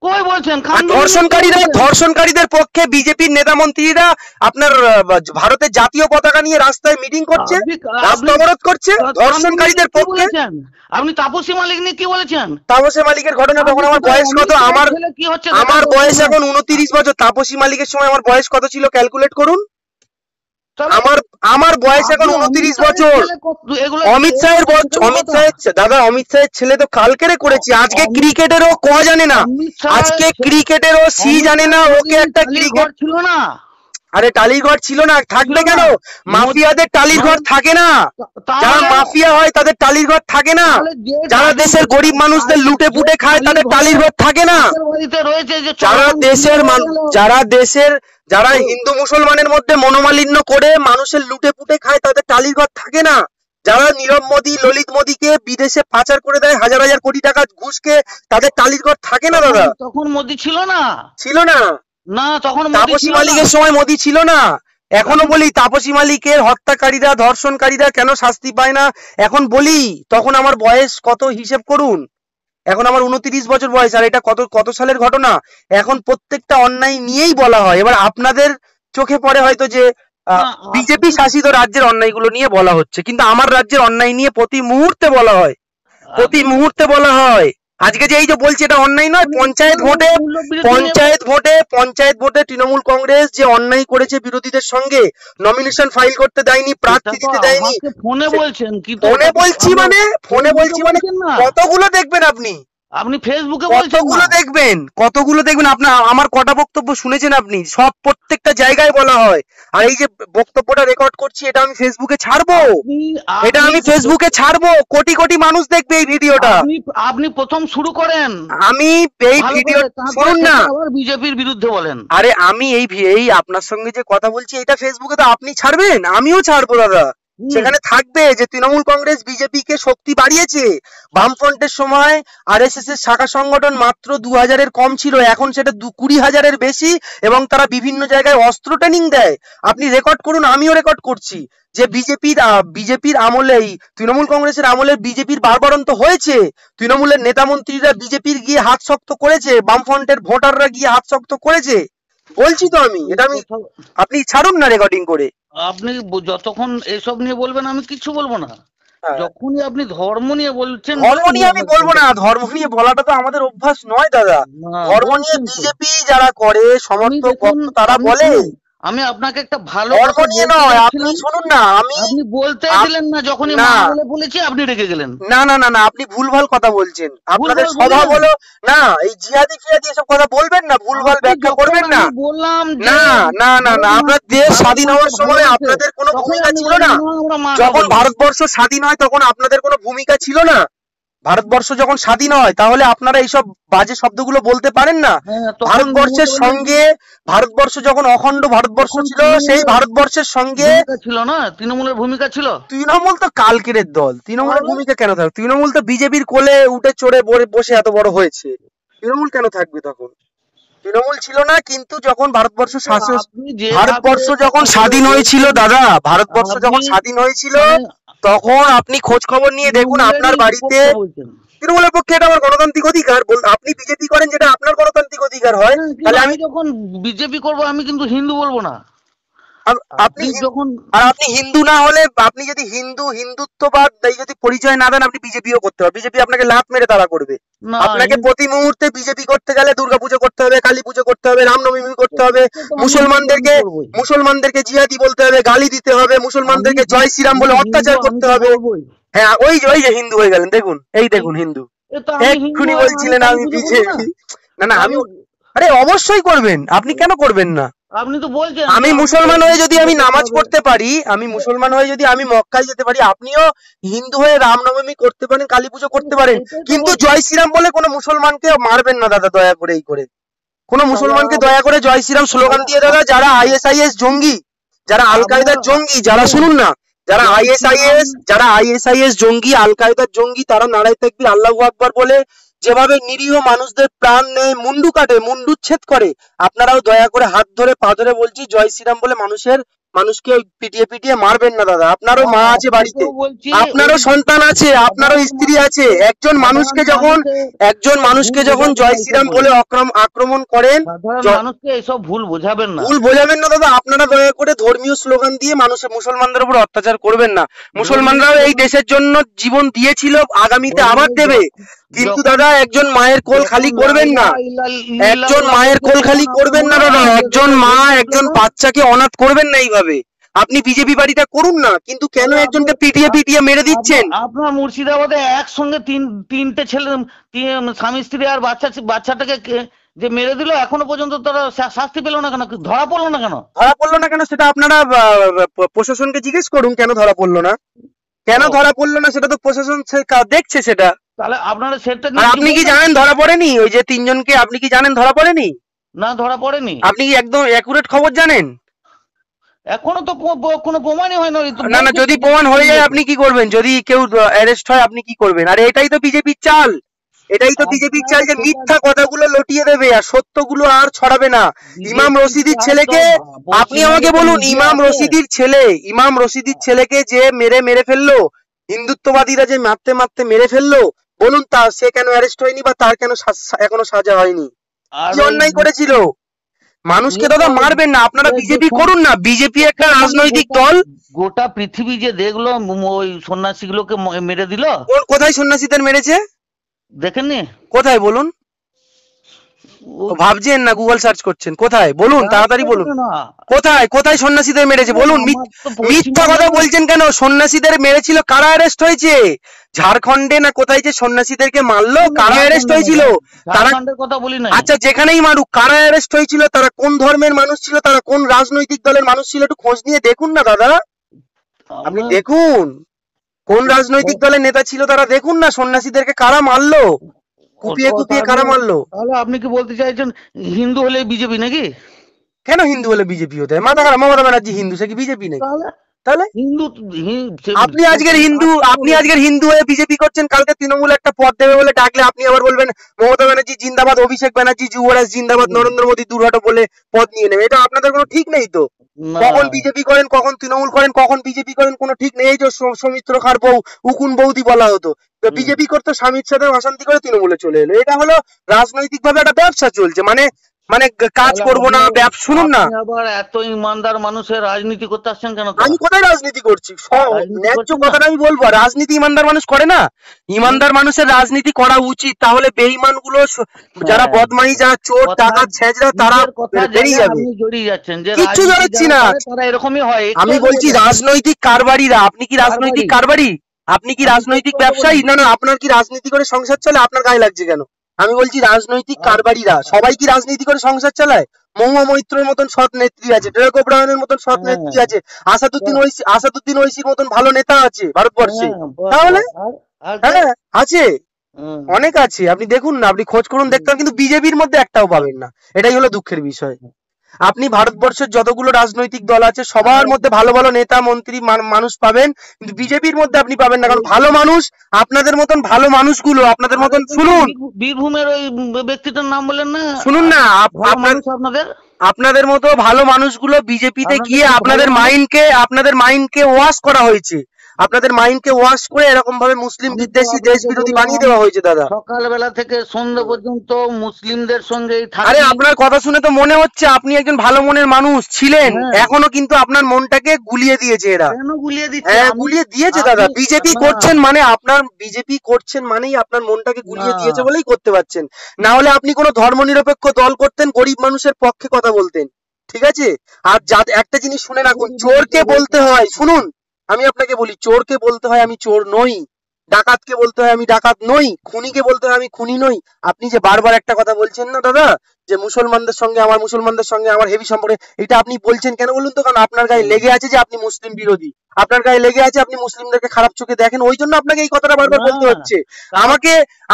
কই বলছেন? আর ধর্ষণকারীদের পক্ষে বিজেপির নেতা মন্ত্রীরা আপনার ভারতের জাতীয় পতাকা নিয়ে রাস্তায় মিটিং করছে, রাস্তা অবরোধ করছে ধর্ষণকারীদের পক্ষে। আপনি তাপসী মালিক নিয়ে কি বলেছেন? তাপসী মালিকের ঘটনা, তখন আমার বয়স কত? আমার বয়স এখন 29 বছর। তাপসী মালিকের সময় আমার বয়স কত ছিল ক্যালকুলেট করুন। আমার বয়স এখন 29 বছর। অমিত শাহের দাদা, অমিত শাহের ছেলে তো কালকেরে করেছি। আজকে ক্রিকেটেরও ক জানে না, আজকে ক্রিকেটেরও সি জানে না। ওকে একটা ক্রিকেট ছিল না। আরে টালির ঘর ছিল না, থাকবে কেন? মাফিয়াদের টালির ঘর থাকে না। যারা মাফিয়া হয় তাদের টালির ঘর থাকে না। যারা দেশের গরিব মানুষদের লুটে পুটে খায় তাদের টালির ঘর থাকে না। যারা হিন্দু মুসলমানের মধ্যে মনোমালিন্য করে মানুষের লুটে পুটে খায় তাদের টালির ঘর থাকে না। যারা নীরব মোদী, ললিত মোদীকে বিদেশে পাচার করে দেয় হাজার হাজার কোটি টাকা ঘুষকে, তাদের টালির ঘর থাকে না দাদা। তখন মোদী ছিল না। না, তখন তাপসী মালিকের সময় মোদী ছিল না। এখনো বলি তাপসী মালিকের হত্যাকারীরা, ধর্ষণকারীরা কেন শাস্তি পায় না এখন বলি। তখন আমার বয়স কত হিসেব করুন। এখন আমার 29 বছর বয়স। আর এটা কত সালের ঘটনা। এখন প্রত্যেকটা অন্যায় নিয়েই বলা হয়। এবার আপনাদের চোখে পড়ে হয়তো যে বিজেপি শাসিত রাজ্যের অন্যায়গুলো নিয়ে বলা হচ্ছে, কিন্তু আমার রাজ্যের অন্যায় নিয়ে প্রতি মুহূর্তে বলা হয়, প্রতি মুহূর্তে বলা হয়। আজকে যে এই যে বলছি এটা অন্যায় নয়। পঞ্চায়েত ভোটে তৃণমূল কংগ্রেস যে অন্যায় করেছে বিরোধীদের সঙ্গে, নমিনেশন ফাইল করতে দেয়নি, প্রার্থী দিতে দেয়নি। ফোনে বলছেন কি? ফোনে বলছি মানে কতগুলো দেখবেন আপনি ফেসবুকে কতগুলো দেখবেন আপনার। আমার কটা বক্তব্য শুনেছেন আপনি? সব প্রত্যেকটা জায়গায় বলা হয়। আর এই যে বক্তব্যটা রেকর্ড করছি এটা আমি ফেসবুকে ছাড়বো, কোটি কোটি মানুষ দেখবে এই ভিডিওটা। আপনি প্রথম শুরু করেন, আমি এই ভিডিও শুনুন না, বিজেপির বিরুদ্ধে বলেন। আরে আমি এই আপনার সঙ্গে যে কথা বলছি এটা ফেসবুকে তো আপনি ছাড়বেন, আমিও ছাড়বো দাদা। সেখানে থাকবে যে তৃণমূল কংগ্রেস বিজেপি কে শক্তি বাড়িয়েছে। বামফ্রন্টের সময় আরএসএস এর শাখা সংগঠন মাত্র 2000-এর কম ছিল, এখন সেটা 20,000-এর বেশি, এবং তারা বিভিন্ন জায়গায় অস্ত্র ট্রেনিং দেয়। আপনি রেকর্ড করুন, আমিও রেকর্ড করছি যে বিজেপির আমলেই, তৃণমূল কংগ্রেসের আমলে বিজেপির বারবারন্ত হয়েছে। তৃণমূলের নেতা মন্ত্রীরা বিজেপির গিয়ে হাত শক্ত করেছে, বামফ্রন্টের ভোটাররা গিয়ে হাত শক্ত করেছে। বলছি তো আমি এটা। আপনি ছাড়ুন না রেকর্ডিং করে। আপনি যতক্ষণ এসব নিয়ে বলবেন আমি কিছু বলবো না। যখনই আপনি ধর্ম নিয়ে বলছেন, ধর্ম নিয়ে আমি বলবো না। ধর্ম নিয়ে বলাটা তো আমাদের অভ্যাস নয় দাদা। ধর্ম নিয়ে বিজেপি যারা করে সমর্থক তারা বলে। আমি আপনাকে একটা ভালো ধর্ম নিয়ে নয়, আপনি শুনুন না। আপনি বলতে দিলেন না, যখনই মা বলে বলেছি আপনি রেগে গেলেন। না, আপনি ভুলভাল কথা বলছেন। আপনাদের স্বভাব হলো না এই জিহাদি ফিয়াদি এসব কথা বলবেন না, ভুলভাল ব্যাখ্যা করবেন না। বললাম না, আপনার দেশ স্বাধীন হওয়ার সময় আপনাদের কোনো ভূমিকা ছিল না। যখন ভারতবর্ষ স্বাধীন হয় তখন আপনাদের কোনো ভূমিকা ছিল না। ভারতবর্ষ যখন স্বাধীন হয় তাহলে আপনারা এইসব বাজে শব্দগুলো বলতে পারেন না। ভারতবর্ষের সঙ্গে, ভারতবর্ষ যখন অখণ্ড ভারতবর্ষ ছিল, সেই ভারতবর্ষের সঙ্গে ছিল না তৃণমূলের ভূমিকা ছিল। তৃণমূল তো কালকের দল, তৃণমূলের ভূমিকা কেন থাকবে? তৃণমূল তো বিজেপির কোলে উঠে চড়ে বসে এত বড় হয়েছে, তৃণমূল কেন থাকবে তখন? তৃণমূল ছিল না। কিন্তু যখন ভারতবর্ষ যখন স্বাধীন হয়েছিল দাদা, ভারতবর্ষ যখন স্বাধীন হয়েছিল তখন আপনি খোঁজ খবর নিয়ে দেখুন আপনার বাড়িতে তৃণমূলের পক্ষে এটা আমার গণতান্ত্রিক অধিকার। আপনি বিজেপি করেন যেটা আপনার গণতান্ত্রিক অধিকার হয়। তাহলে আমি যখন বিজেপি করব আমি কিন্তু হিন্দু বলবো না। আপনি হিন্দু না হলে, আপনি যদি হিন্দুত্ববাদ যদি পরিচয় না দেন, আপনি বিজেপিও করতে হবে। বিজেপি আপনাকে লাত মেরে তাড়া করবে। আপনাকে প্রতি মুহূর্তে বিজেপি করতে গেলে দুর্গাপুজো করতে হবে, কালী পুজো করতে হবে, রামনবমী করতে হবে, মুসলমানদেরকে জিহাদি বলতে হবে, গালি দিতে হবে, মুসলমানদেরকে জয় শ্রীরাম বলে অত্যাচার করতে হবে। হ্যাঁ, ওই যে হিন্দু হয়ে গেলেন, দেখুন হিন্দু এক্ষুনি বলছিলেন আমি বিজেপি। না আমি, আরে অবশ্যই করবেন, আপনি কেন করবেন না? আপনি তো বলছেন আমি মুসলমান হয়ে যদি আমি নামাজ পড়তে পারি, আমি মুসলমান হয়ে যদি আমি মক্কায় যেতে পারি, আপনিও হিন্দু হয়ে রামনবমী করতে পারেন, কালী পুজো করতে পারেন, কিন্তু জয় শ্রীরাম বলে কোনো মুসলমানকে মারবেন না দাদা, দয়া করে। কোনো মুসলমানকে দয়া করে জয় শ্রীরাম স্লোগান দিয়ে দাদা, যারা ISIS জঙ্গি, যারা আল কায়দার জঙ্গি, যারা শুনুন না, যারা ISIS জঙ্গি, আল কায়দার জঙ্গি, তারা নারায়ে তাকবীর আল্লাহু আকবার বলে যেভাবে নিরীহ মানুষদের প্রাণ নেয়, মুন্ডু কাটে, মুন্ডুচ্ছেদ করে, আপনারাও দয়া করে হাত ধরে পা ধরে বলছি জয় শ্রীরাম বলে মানুষের মানুষকে ওই পিটিয়ে পিটিয়ে মারবেন না দাদা। আপনারও মা আছে বাড়িতে, আপনারও সন্তান আছে, আপনারও স্ত্রী আছে। একজন মানুষকে যখন জয় শ্রীরাম বলে আক্রমণ করেন, মানুষকে এসব ভুল বোঝাবেন না দাদা। আপনারা দয়া করে ধর্মীয় স্লোগান দিয়ে মুসলমানদের উপর অত্যাচার করবেন না। মুসলমানরাও এই দেশের জন্য জীবন দিয়েছিল, আগামীতে আবার দেবে। কিন্তু দাদা একজন মায়ের কোল খালি করবেন না, একজন মায়ের কোল খালি করবেন না দাদা। একজন মা একজন বাচ্চাকে অনাথ করবেন না এইভাবে। আপনি বিজেপি বাড়িটা করুন না, কিন্তু কেন একজনকে পিটিয়ে পিটিয়ে মেরে দিচ্ছেন? আপনার মুর্শিদাবাদে একসঙ্গে তিনটে ছেলে, স্বামী স্ত্রী আর বাচ্চাটাকে যে মেরে দিল, এখনো পর্যন্ত তারা শাস্তি পেল না কেন? ধরা পড়লো না কেন? সেটা আপনারা প্রশাসনকে জিজ্ঞেস করুন কেন ধরা পড়লো না। সেটা তো প্রশাসন দেখছে সেটা। তাহলে আপনারা সেটা আপনি কি জানেন ধরা পড়েনি? ওই যে তিনজনকে আপনি কি জানেন ধরা পড়েনি? না, ধরা পড়েনি। আপনি কি একদম অ্যাকুরেট খবর জানেন? এখনো তো কোনো প্রমাণই হয় না। যদি প্রমাণ হয়ে যায় আপনি কি করবেন? যদি কেউ অ্যারেস্ট হয় আপনি কি করবেন? আর এটাই তো বিজেপির চাল, যে মিথ্যা কথাগুলো লটিয়ে দেবে আর সত্যগুলো আর ছড়াবে না। ইমাম রশিদির ছেলেকে আপনি আমাকে বলুন, ইমাম রশিদির ছেলেকে যে মেরে ফেললো, হিন্দুত্ববাদীরা যে মারতে মেরে ফেললো, বলুন সে কেন অ্যারেস্ট হয়নি বা তার কেন এখনো সাজা হয়নি? কি অন্যায় করেছিল? মানুষকে দাদা মারবেন না। আপনারা বিজেপি করুন না, বিজেপি একটা রাজনৈতিক দল। গোটা পৃথিবী যে দেখলো ওই সন্ন্যাসীগুলোকে মেরে দিল। কোথায় সন্ন্যাসীদের মেরেছে দেখেননি? কোথায় বলুন? ভাবছেন না, গুগল সার্চ করছেন? কোথায় বলুন, তাড়াতাড়ি বলুন। কোথায় সন্ন্যাসীদের মেরেছে বলুন? মিথ্যা কথা বলছেন কেন? সন্ন্যাসীদের মেরেছিল, কারা অ্যারেস্ট হয়েছে? ঝাড়খণ্ডে না কোথায় যে সন্ন্যাসীদেরকে মারলো, কারা অ্যারেস্ট হয়েছিল? আচ্ছা, যেখানেই মারুক, কারা অ্যারেস্ট হয়েছিল? তারা কোন ধর্মের মানুষ ছিল? তারা কোন রাজনৈতিক দলের মানুষ ছিল? একটু খোঁজ নিয়ে দেখুন না দাদা। আপনি দেখুন কোন রাজনৈতিক দলের নেতা ছিল, তারা দেখুন না। সন্ন্যাসীদেরকে কারা মারলো, কুপিয়ে কারা মারলো? তাহলে আপনি কি বলতে চাইছেন হিন্দু হলে বিজেপি নাকি? কেন হিন্দু হলে বিজেপি হতে হয়? মাথা খারাপ, মমতা ব্যানার্জি হিন্দু, সে কি বিজেপি নাকি? তাহলে আপনি আজকের হিন্দু হয়ে বিজেপি করছেন, কালকে তৃণমূল একটা পদ দেবে বলে ডাকলে আপনি আবার বলবেন মমতা ব্যানার্জি জিন্দাবাদ, অভিষেক ব্যানার্জি যুবরাজ জিন্দাবাদ, নরেন্দ্র মোদী দুর্ঘট বলে পদ নিয়ে নেবে। এটা আপনাদের কোনো ঠিক নেই তো। কখন বিজেপি করেন, কখন তৃণমূল করেন, কখন বিজেপি করেন, কোনো ঠিক নেই। এই যে সৌমিত্র খার বউ উকুন বৌদি বলা হতো, তো বিজেপি করতো, স্বামীর সাথে অশান্তি করে তৃণমূলে চলে এলো। এটা হলো রাজনৈতিক ভাবে একটা ব্যবসা চলছে, মানে কাজ করবো না, শুনুন না। আবার এত ইমানদার মানুষের রাজনীতি করতে আসছেন কেন? আমি কোথায় রাজনীতি করছি? ন্যায্য কথাটা আমি বলবো। রাজনীতি ইমানদার মানুষ করে না? ইমানদার মানুষের রাজনীতি করা উচিত। তাহলে বেঈমান গুলো, যারা বদমাই, যারা চোর ডাকাত ছেঁচড়া, তারা বেরিয়ে যাবে। কিচ্ছু জড়াচ্ছি না, এরকমই হয়। আমি বলছি রাজনৈতিক কারবারিরা। আপনি কি রাজনৈতিক কারবারি? আপনি কি রাজনৈতিক ব্যবসায়ী? না, আপনার কি রাজনীতি করে সংসার চলে? আপনার গায়ে লাগছে কেন? আমি বলছি রাজনৈতিক কারবারিরা। সবাই কি রাজনীতি করে সংসার চালায়? মহুয়া মৈত্রের মতন সৎ নেত্রী আছে, ডেরেক ওব্রায়ানের মতন সৎ নেত্রী আছে, আসাদুদ্দিন ওইসির মতন ভালো নেতা আছে ভারতবর্ষে। তাহলে হ্যাঁ আছে, অনেক আছে। আপনি দেখুন না, আপনি খোঁজ করুন, দেখতে পাবেন। কিন্তু বিজেপির মধ্যে একটাও পাবেন না। এটাই হলো দুঃখের বিষয়। আপনি ভারতবর্ষের যতগুলো রাজনৈতিক দল আছে সবার মধ্যে ভালো ভালো নেতা মন্ত্রী মানুষ পাবেন, কিন্তু বিজেপির মধ্যে আপনি পাবেন না। কারণ ভালো মানুষ, আপনাদের মতন ভালো মানুষগুলো, আপনাদের মতন, শুনুন, বীরভূমের ওই ব্যক্তিটার নাম বলেন না, শুনুন না, আপনাদের মতো ভালো মানুষগুলো বিজেপিতে গিয়ে আপনাদের মাইন্ডকে ওয়াশ করা হয়েছে। আপনাদের মাইন্ডকে ওয়াশ করে এরকম ভাবে মুসলিম বিদ্বেষী, দেশ বিরোধী বানিয়ে দেওয়া হয়েছে দাদা। সকালবেলা থেকে সন্ধ্যা পর্যন্ত মুসলিমদের সঙ্গে। আরে আপনার কথা শুনে তো মনে হচ্ছে আপনি একজন ভালো মনের মানুষ ছিলেন, এখনো কিন্তু আপনার মনটাকে গুলিয়ে দিয়েছে এরা। হ্যাঁ, গুলিয়ে দিয়েছে দাদা। বিজেপি করছেন মানেই আপনার মনটাকে গুলিয়ে দিয়েছে বলেই করতে পারছেন। না হলে আপনি কোনো ধর্মনিরপেক্ষ দল করতেন, গরিব মানুষের পক্ষে কথা বলতেন, ঠিক আছে? আর একটা জিনিস শুনে রাখুন, চোরকে বলতে হয়, শুনুন আমি আপনাকে বলি, চোরকে বলতে হয় আমি চোর নই, ডাকাতকে বলতে হয় আমি ডাকাত নই, খুনিকে বলতে হয় আমি খুনি নই। আপনি যে বারবার একটা কথা বলছেন না দাদা, যে মুসলমানদের সঙ্গে আমার হেভি সম্পর্ক, এটা আপনি বলছেন কেন বলুন তো? কারণ আপনার গায়ে লেগে আছে যে আপনি মুসলিম বিরোধী, আপনার গায়ে লেগে আছে আপনি মুসলিমদেরকে খারাপ চোখে দেখেন, ওই জন্য আপনাকে এই কথাটা বারবার বলতে হচ্ছে।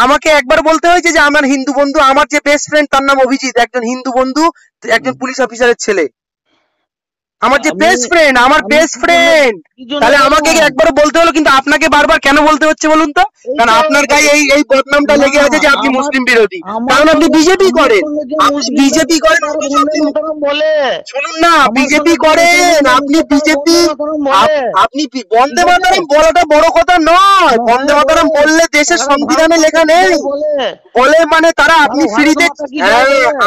আমাকে একবার বলতে হয়েছে যে আমার হিন্দু বন্ধু, আমার যে বেস্ট ফ্রেন্ড তার নাম অভিজিৎ, একজন হিন্দু বন্ধু, একজন পুলিশ অফিসারের ছেলে। আমার যে বেস্ট ফ্রেন্ড, আমার বেস্ট ফ্রেন্ড, তাহলে আমাকে একবার বলতে হলো, কিন্তু আপনাকে বারবার কেন বলতে হচ্ছে বলুন তো? কারণ আপনার গায়ে এই বদনামটা লেগে আছে যে আপনি মুসলিম বিরোধী, কারণ আপনি বিজেপি করেন। আপনি বিজেপি করেন, শুনুন না, বিজেপি করেন আপনি, বিজেপি। আপনি বন্দে মাতরম বলাটা বড় কথা নয়, বন্দে মাতরম বললে দেশের সংবিধানে লেখা নেই বলে, মানে তারা আপনি ফ্রিতে,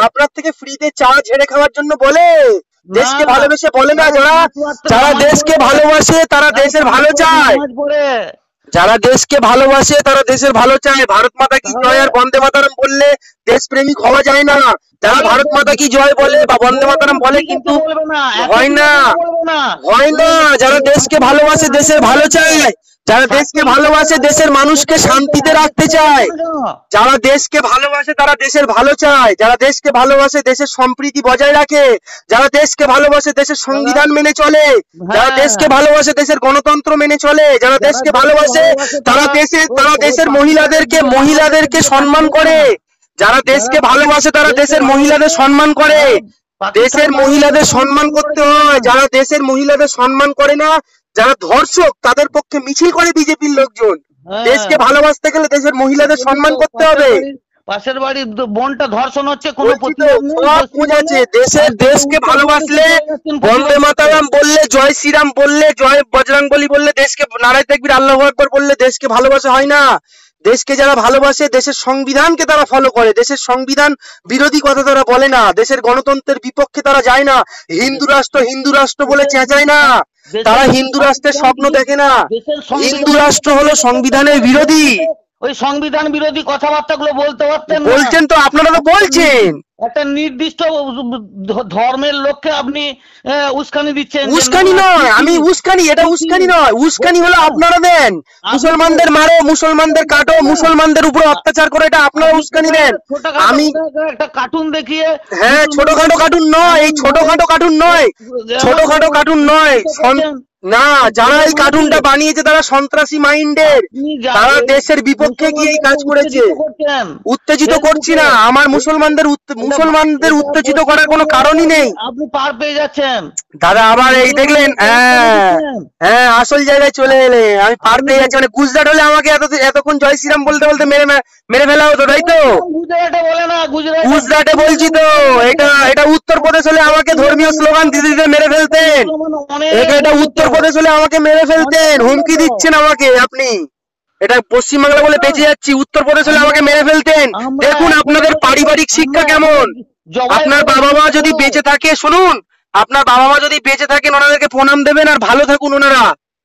আপনার থেকে ফ্রিতে চা ঝেড়ে খাওয়ার জন্য বলে, দেশকে ভালোবেসে বলে না। যারা দেশকে ভালোবাসে তারা দেশের ভালো চায়, যারা দেশকে ভালোবাসে তারা দেশের ভালো চায়। ভারত মাতা কি জয় আর বন্দে মাতরম বললে দেশপ্রেমিক হওয়া যায় না। যারা ভারত মাতা কি জয় বলে বা বন্দে মাতরম বলে কিন্তু হয় না, হয় না। যারা দেশকে ভালোবাসে দেশের ভালো চায়, যারা দেশকে ভালোবাসে দেশের মানুষকে শান্তিতে রাখতে চায়, যারা দেশকে ভালোবাসে তারা দেশের ভালো চায়, যারা দেশকে ভালোবাসে দেশের সম্প্রীতি বজায় রাখে, যারা দেশকে ভালোবাসে দেশের সংবিধান মেনে চলে, যারা দেশকে ভালোবাসে দেশের গণতন্ত্র মেনে চলে, যারা দেশকে ভালোবাসে তারা দেশের মহিলাদেরকে সম্মান করে, যারা দেশকে ভালোবাসে তারা দেশের মহিলাদের সম্মান করে। দেশের মহিলাদের সম্মান করতে হয়। যারা দেশের মহিলাদের সম্মান করে না, যারা ধর্ষক, তাদের পক্ষে মিছিল করে বিজেপির লোকজন। দেশকে ভালোবাসতে গেলে দেশের মহিলাদের সম্মান করতে হবে। পাশের বাড়ির বোনটা ধর্ষণ হচ্ছে, দেশকে ভালোবাসলে বন্দে মাতরম বললে, জয় শ্রীরাম বললে, জয় বজরংবলী বললে, দেশকে নারায়ে তাকবীর আল্লাহু আকবার বললে দেশকে ভালোবাসা হয় না। দেশকে যারা ভালোবাসে দেশের সংবিধানকে তারা ফলো করে, দেশের সংবিধান বিরোধী কথা তারা বলে না, দেশের গণতন্ত্রের বিপক্ষে তারা যায় না, হিন্দু রাষ্ট্র বলে চেঁচায় না, তারা হিন্দু রাষ্ট্রের স্বপ্ন দেখে না। হিন্দু রাষ্ট্র হলো সংবিধানের বিরোধী। ওই সংবিধান বিরোধী কথাবার্তাগুলো বলতে পারতেন না। বলছেন তো, আপনারা তো বলছেন। একটা নির্দিষ্ট ধর্মের লোককে আপনি উস্কানি দিচ্ছেন। উস্কানি নয়, আমি উস্কানি, এটা উস্কানি নয়। উস্কানি হলো আপনারা দেন, মুসলমানদের মারো, মুসলমানদের কাটো, মুসলমানদের উপর অত্যাচার করে, এটা আপনারা উস্কানি দেন। আমি একটা কার্টুন দেখিয়ে, হ্যাঁ, ছোটখাটো কার্টুন নয়, এই ছোটখাটো কার্টুন নয়, ছোটখাটো কার্টুন নয় না। যারা এই কার্টুনটা বানিয়েছে তারা সন্ত্রাসী মাইন্ডের, তারা দেশের বিপক্ষে গিয়ে এই কাজ করেছে। উত্তেজিত করছি না, আমার মুসলমানদের উত্তেজিত করার কোনো কারণই নেই। আপনি পার পেয়ে যাচ্ছেন দাদা, আবার এই দেখলেন, হ্যাঁ আসল জায়গায় চলে এলে। আমি পার পেয়ে যাচ্ছি, মানে গুজরাট হলে আমাকে এতক্ষণ জয় শ্রীরাম বলতে বলতে মেরে ফেলা হতো, তাই তো? গুজরাটে বলছি তো, এটা উত্তরপ্রদেশ হলে আমাকে ধর্মীয় স্লোগান দিতে দিতে মেরে ফেলতেন। এটা উত্তরপ্রদেশ হলে আমাকে মেরে ফেলতেন, হুমকি দিচ্ছেন আমাকে আপনি। এটা পশ্চিমবাংলা বলে বেঁচে যাচ্ছি, উত্তরপ্রদেশ হলে আমাকে মেরে ফেলতেন। দেখুন আপনাদের পারিবারিক শিক্ষা কেমন। আপনার বাবা মা যদি বেঁচে থাকে, শুনুন, আপনার বাবা মা যদি বেঁচে থাকেন ওনাদেরকে প্রণাম দেবেন আর ভালো থাকুন,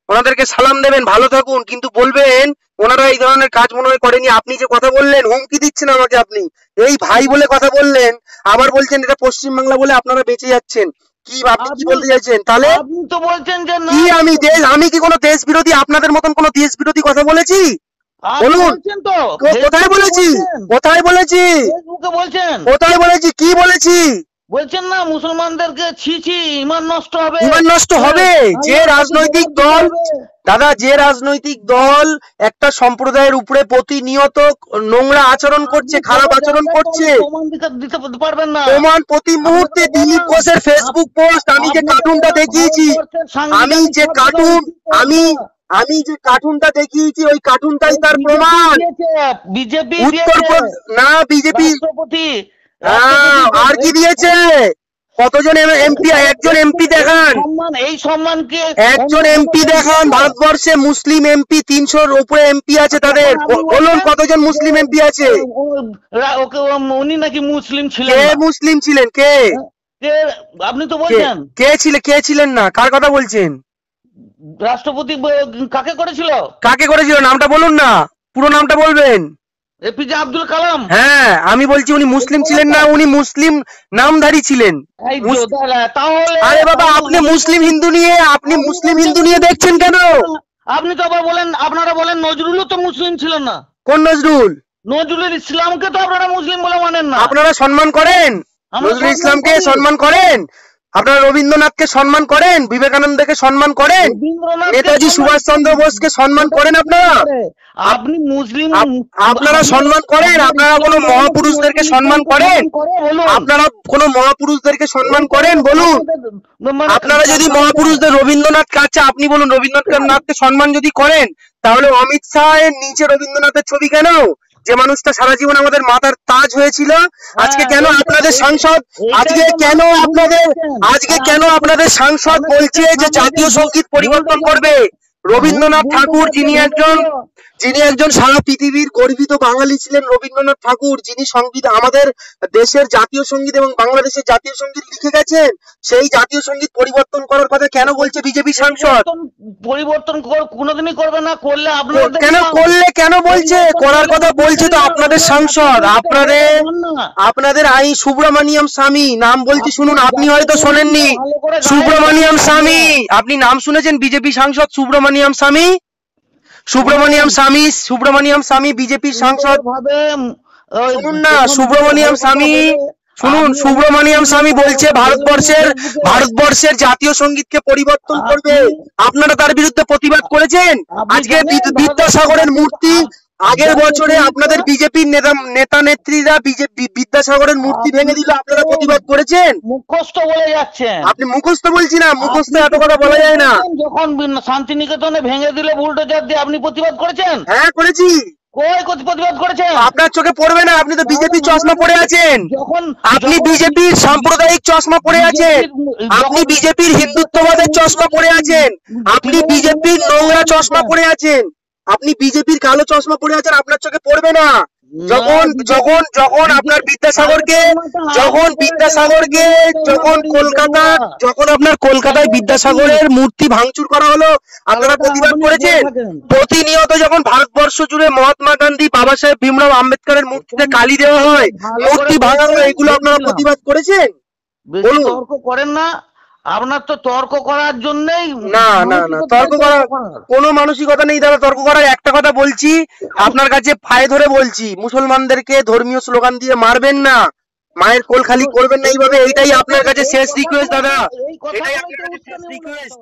ওনাদেরকে সালাম দেবেন, ভালো থাকুন, কিন্তু বলবেন ওনারা এই ধরনের কাজ মনে হয় করেনি। আপনি যে কথা বললেন, হুমকি দিচ্ছেন আমাকে, আপনি এই ভাই বলে কথা বললেন, আবার বলছেন এটা পশ্চিমবাংলা বলে আপনারা বেঁচে যাচ্ছেন। কি আপনি কি বলতে চাইছেন তাহলে? আপনি তো বলছেন যে কি আমি কি কোনো দেশ বিরোধী, আপনাদের মতন কোনো দেশ বিরোধী কথা বলেছি? বলুন তো, কোথায় বলেছি? কোথায় বলেছি? কোথায় বলেছি? কি বলেছি? বলছেন না মুসলমানদেরকে ছি ছি, ইমান নষ্ট হবে। ইমান নষ্ট হবে? যে রাজনৈতিক দল, দাদা, যে রাজনৈতিক দল একটা সম্প্রদায়ের উপরে প্রতিনিয়ত নোংরা আচরণ করছে, খারাপ আচরণ করছে, প্রমাণ প্রতি মুহূর্তে দিলীপ ঘোষের ফেসবুক পোস্ট, আমি যে কার্টুনটা দেখিয়েছি, আমি যে কার্টুনটা দেখিয়েছি, ওই কার্টুনটাই তার প্রমাণ। বিজেপি না, বিজেপি আর কি দিয়েছে? কতজন এমপি? একজন এমপি দেখান, এই সম্মানকে একজন এমপি দেখান ভারতবর্ষে। মুসলিম এমপি 300-র উপরে এমপি আছে তাদের, বলুন কতজন মুসলিম এমপি আছে? উনি নাকি মুসলিম ছিলেন? কে মুসলিম ছিলেন? কে? আপনি তো বলছেন কে ছিলেন না? কার কথা বলছেন? রাষ্ট্রপতি কাকে করেছিল? কাকে করেছিল? নামটা বলুন না, পুরো নামটা বলবেন। এপিজে আব্দুল কালাম। হ্যাঁ, আমি বলছি উনি মুসলিম ছিলেন না, উনি মুসলিম নামধারী ছিলেন। আরে বাবা, আপনি মুসলিম হিন্দু নিয়ে দেখছেন কেন? আপনি তো আবার বলেন, আপনারা বলেন নজরুলও তো মুসলিম ছিলেন না। কোন নজরুল? নজরুল ইসলামকে তো আপনারা মুসলিম বলে মানেন না। আপনারা সম্মান করেন? নজরুল ইসলামকে সম্মান করেন? আপনারা রবীন্দ্রনাথকে সম্মান করেন, বিবেকানন্দকে সম্মান করেন, রবীন্দ্রনাথকে নেতাজি সম্মান সুভাষচন্দ্র বোসকে সম্মান করেন আপনারা? আপনি মুসলিম আপনারা সম্মান করেন? আপনারা কোনো মহাপুরুষদেরকে সম্মান করেন? আপনারা কোনো মহাপুরুষদেরকে সম্মান করেন বলুন? আপনারা যদি মহাপুরুষদের, রবীন্দ্রনাথ কাছে আপনি বলুন, রবীন্দ্রনাথকে সম্মান যদি করেন, তাহলে অমিত শাহের নিচে রবীন্দ্রনাথের ছবি কেন? যে মানুষটা সারা জীবন আমাদের মাথার তাজ হয়েছিল, আজকে কেন আপনাদের সাংসদ, আজকে কেন আপনাদের সাংসদ বলছে যে জাতীয় সঙ্গীত পরিবর্তন করবে? রবীন্দ্রনাথ ঠাকুর, যিনি একজন সারা পৃথিবীর গর্বিত বাঙালি ছিলেন, রবীন্দ্রনাথ ঠাকুর, যিনি সংবিধান, আমাদের দেশের জাতীয় সঙ্গীত এবং বাংলাদেশের জাতীয় সঙ্গীত লিখে গেছেন, সেই জাতীয় সঙ্গীত পরিবর্তন করার কথা কেন বলছে বিজেপি সাংসদ? পরিবর্তন কোনোদিনই করবে না, করলে কেন বলছে? করার কথা বলছে তো আপনাদের সাংসদ, আপনাদের সুব্রমণিয়াম স্বামী, নাম বলছি শুনুন, আপনি হয়তো শোনেননি। সুব্রমণিয়াম স্বামী, আপনি নাম শুনেছেন? বিজেপি সাংসদ সুব্রমণিয়াম স্বামী, সুব্রমণিয়াম স্বামী বিজেপির সাংসদ। শুনুন না, সুব্রমণিয়াম স্বামী বলছে ভারতবর্ষের জাতীয় সঙ্গীতকে পরিবর্তন করবে। আপনারা তার বিরুদ্ধে প্রতিবাদ করেছেন। আজকে বিদ্যাসাগরের মূর্তি, আগের বছরে আপনাদের বিজেপির নেতা নেত্রীরা বিদ্যাসাগরের মূর্তি ভেঙে দিল, আপনারা প্রতিবাদ করেছেন। মুখস্থ বলে যাচ্ছেন আপনি। মুখস্থ বলছি না, মুখস্থ এত কথা বলা যায় না। যখন শান্তিনিকেতনে ভেঙে দিল বুলডোজার দিয়ে, আপনি প্রতিবাদ করেছেন? হ্যাঁ করেছি। প্রতিবাদ করেছেন? আপনার চোখে পড়বে না, আপনি তো বিজেপি চশমা পরে আছেন, আপনি বিজেপির সাম্প্রদায়িক চশমা পরে আছেন, আপনি বিজেপির হিন্দুত্ববাদের চশমা পরে আছেন, আপনি বিজেপির নোংরা চশমা পরে আছেন, আপনি বিজেপির কালো চশমা পরে আছেন, আপনার চোখে পড়বে না। যখন আপনার কলকাতায় বিদ্যাসাগরের মূর্তি ভাঙচুর করা হলো, আপনারা প্রতিবাদ করেছেন। প্রতিনিয়ত যখন ভারতবর্ষ জুড়ে মহাত্মা গান্ধী, বাবা সাহেব ভীমরাও আম্বেদকরের মূর্তিতে কালি দেওয়া হয়, মূর্তি ভাঙা হয়, এগুলো আপনারা প্রতিবাদ করেছেন? তর্ক করেন না, আপনার তো তর্ক করার জন্যই। না, তর্ক করার কোনো মানসিকতা নেই দাদা। তর্ক করার একটা কথা বলছি, আপনার কাছে পায়ে ধরে বলছি, মুসলমানদেরকে ধর্মীয় স্লোগান দিয়ে মারবেন না, মায়ের কোল খালি করবেন না এইভাবে। এইটাই আপনার কাছে শেষ রিকোয়েস্ট দাদা, এটাই আপনার কাছে শেষ রিকোয়েস্ট।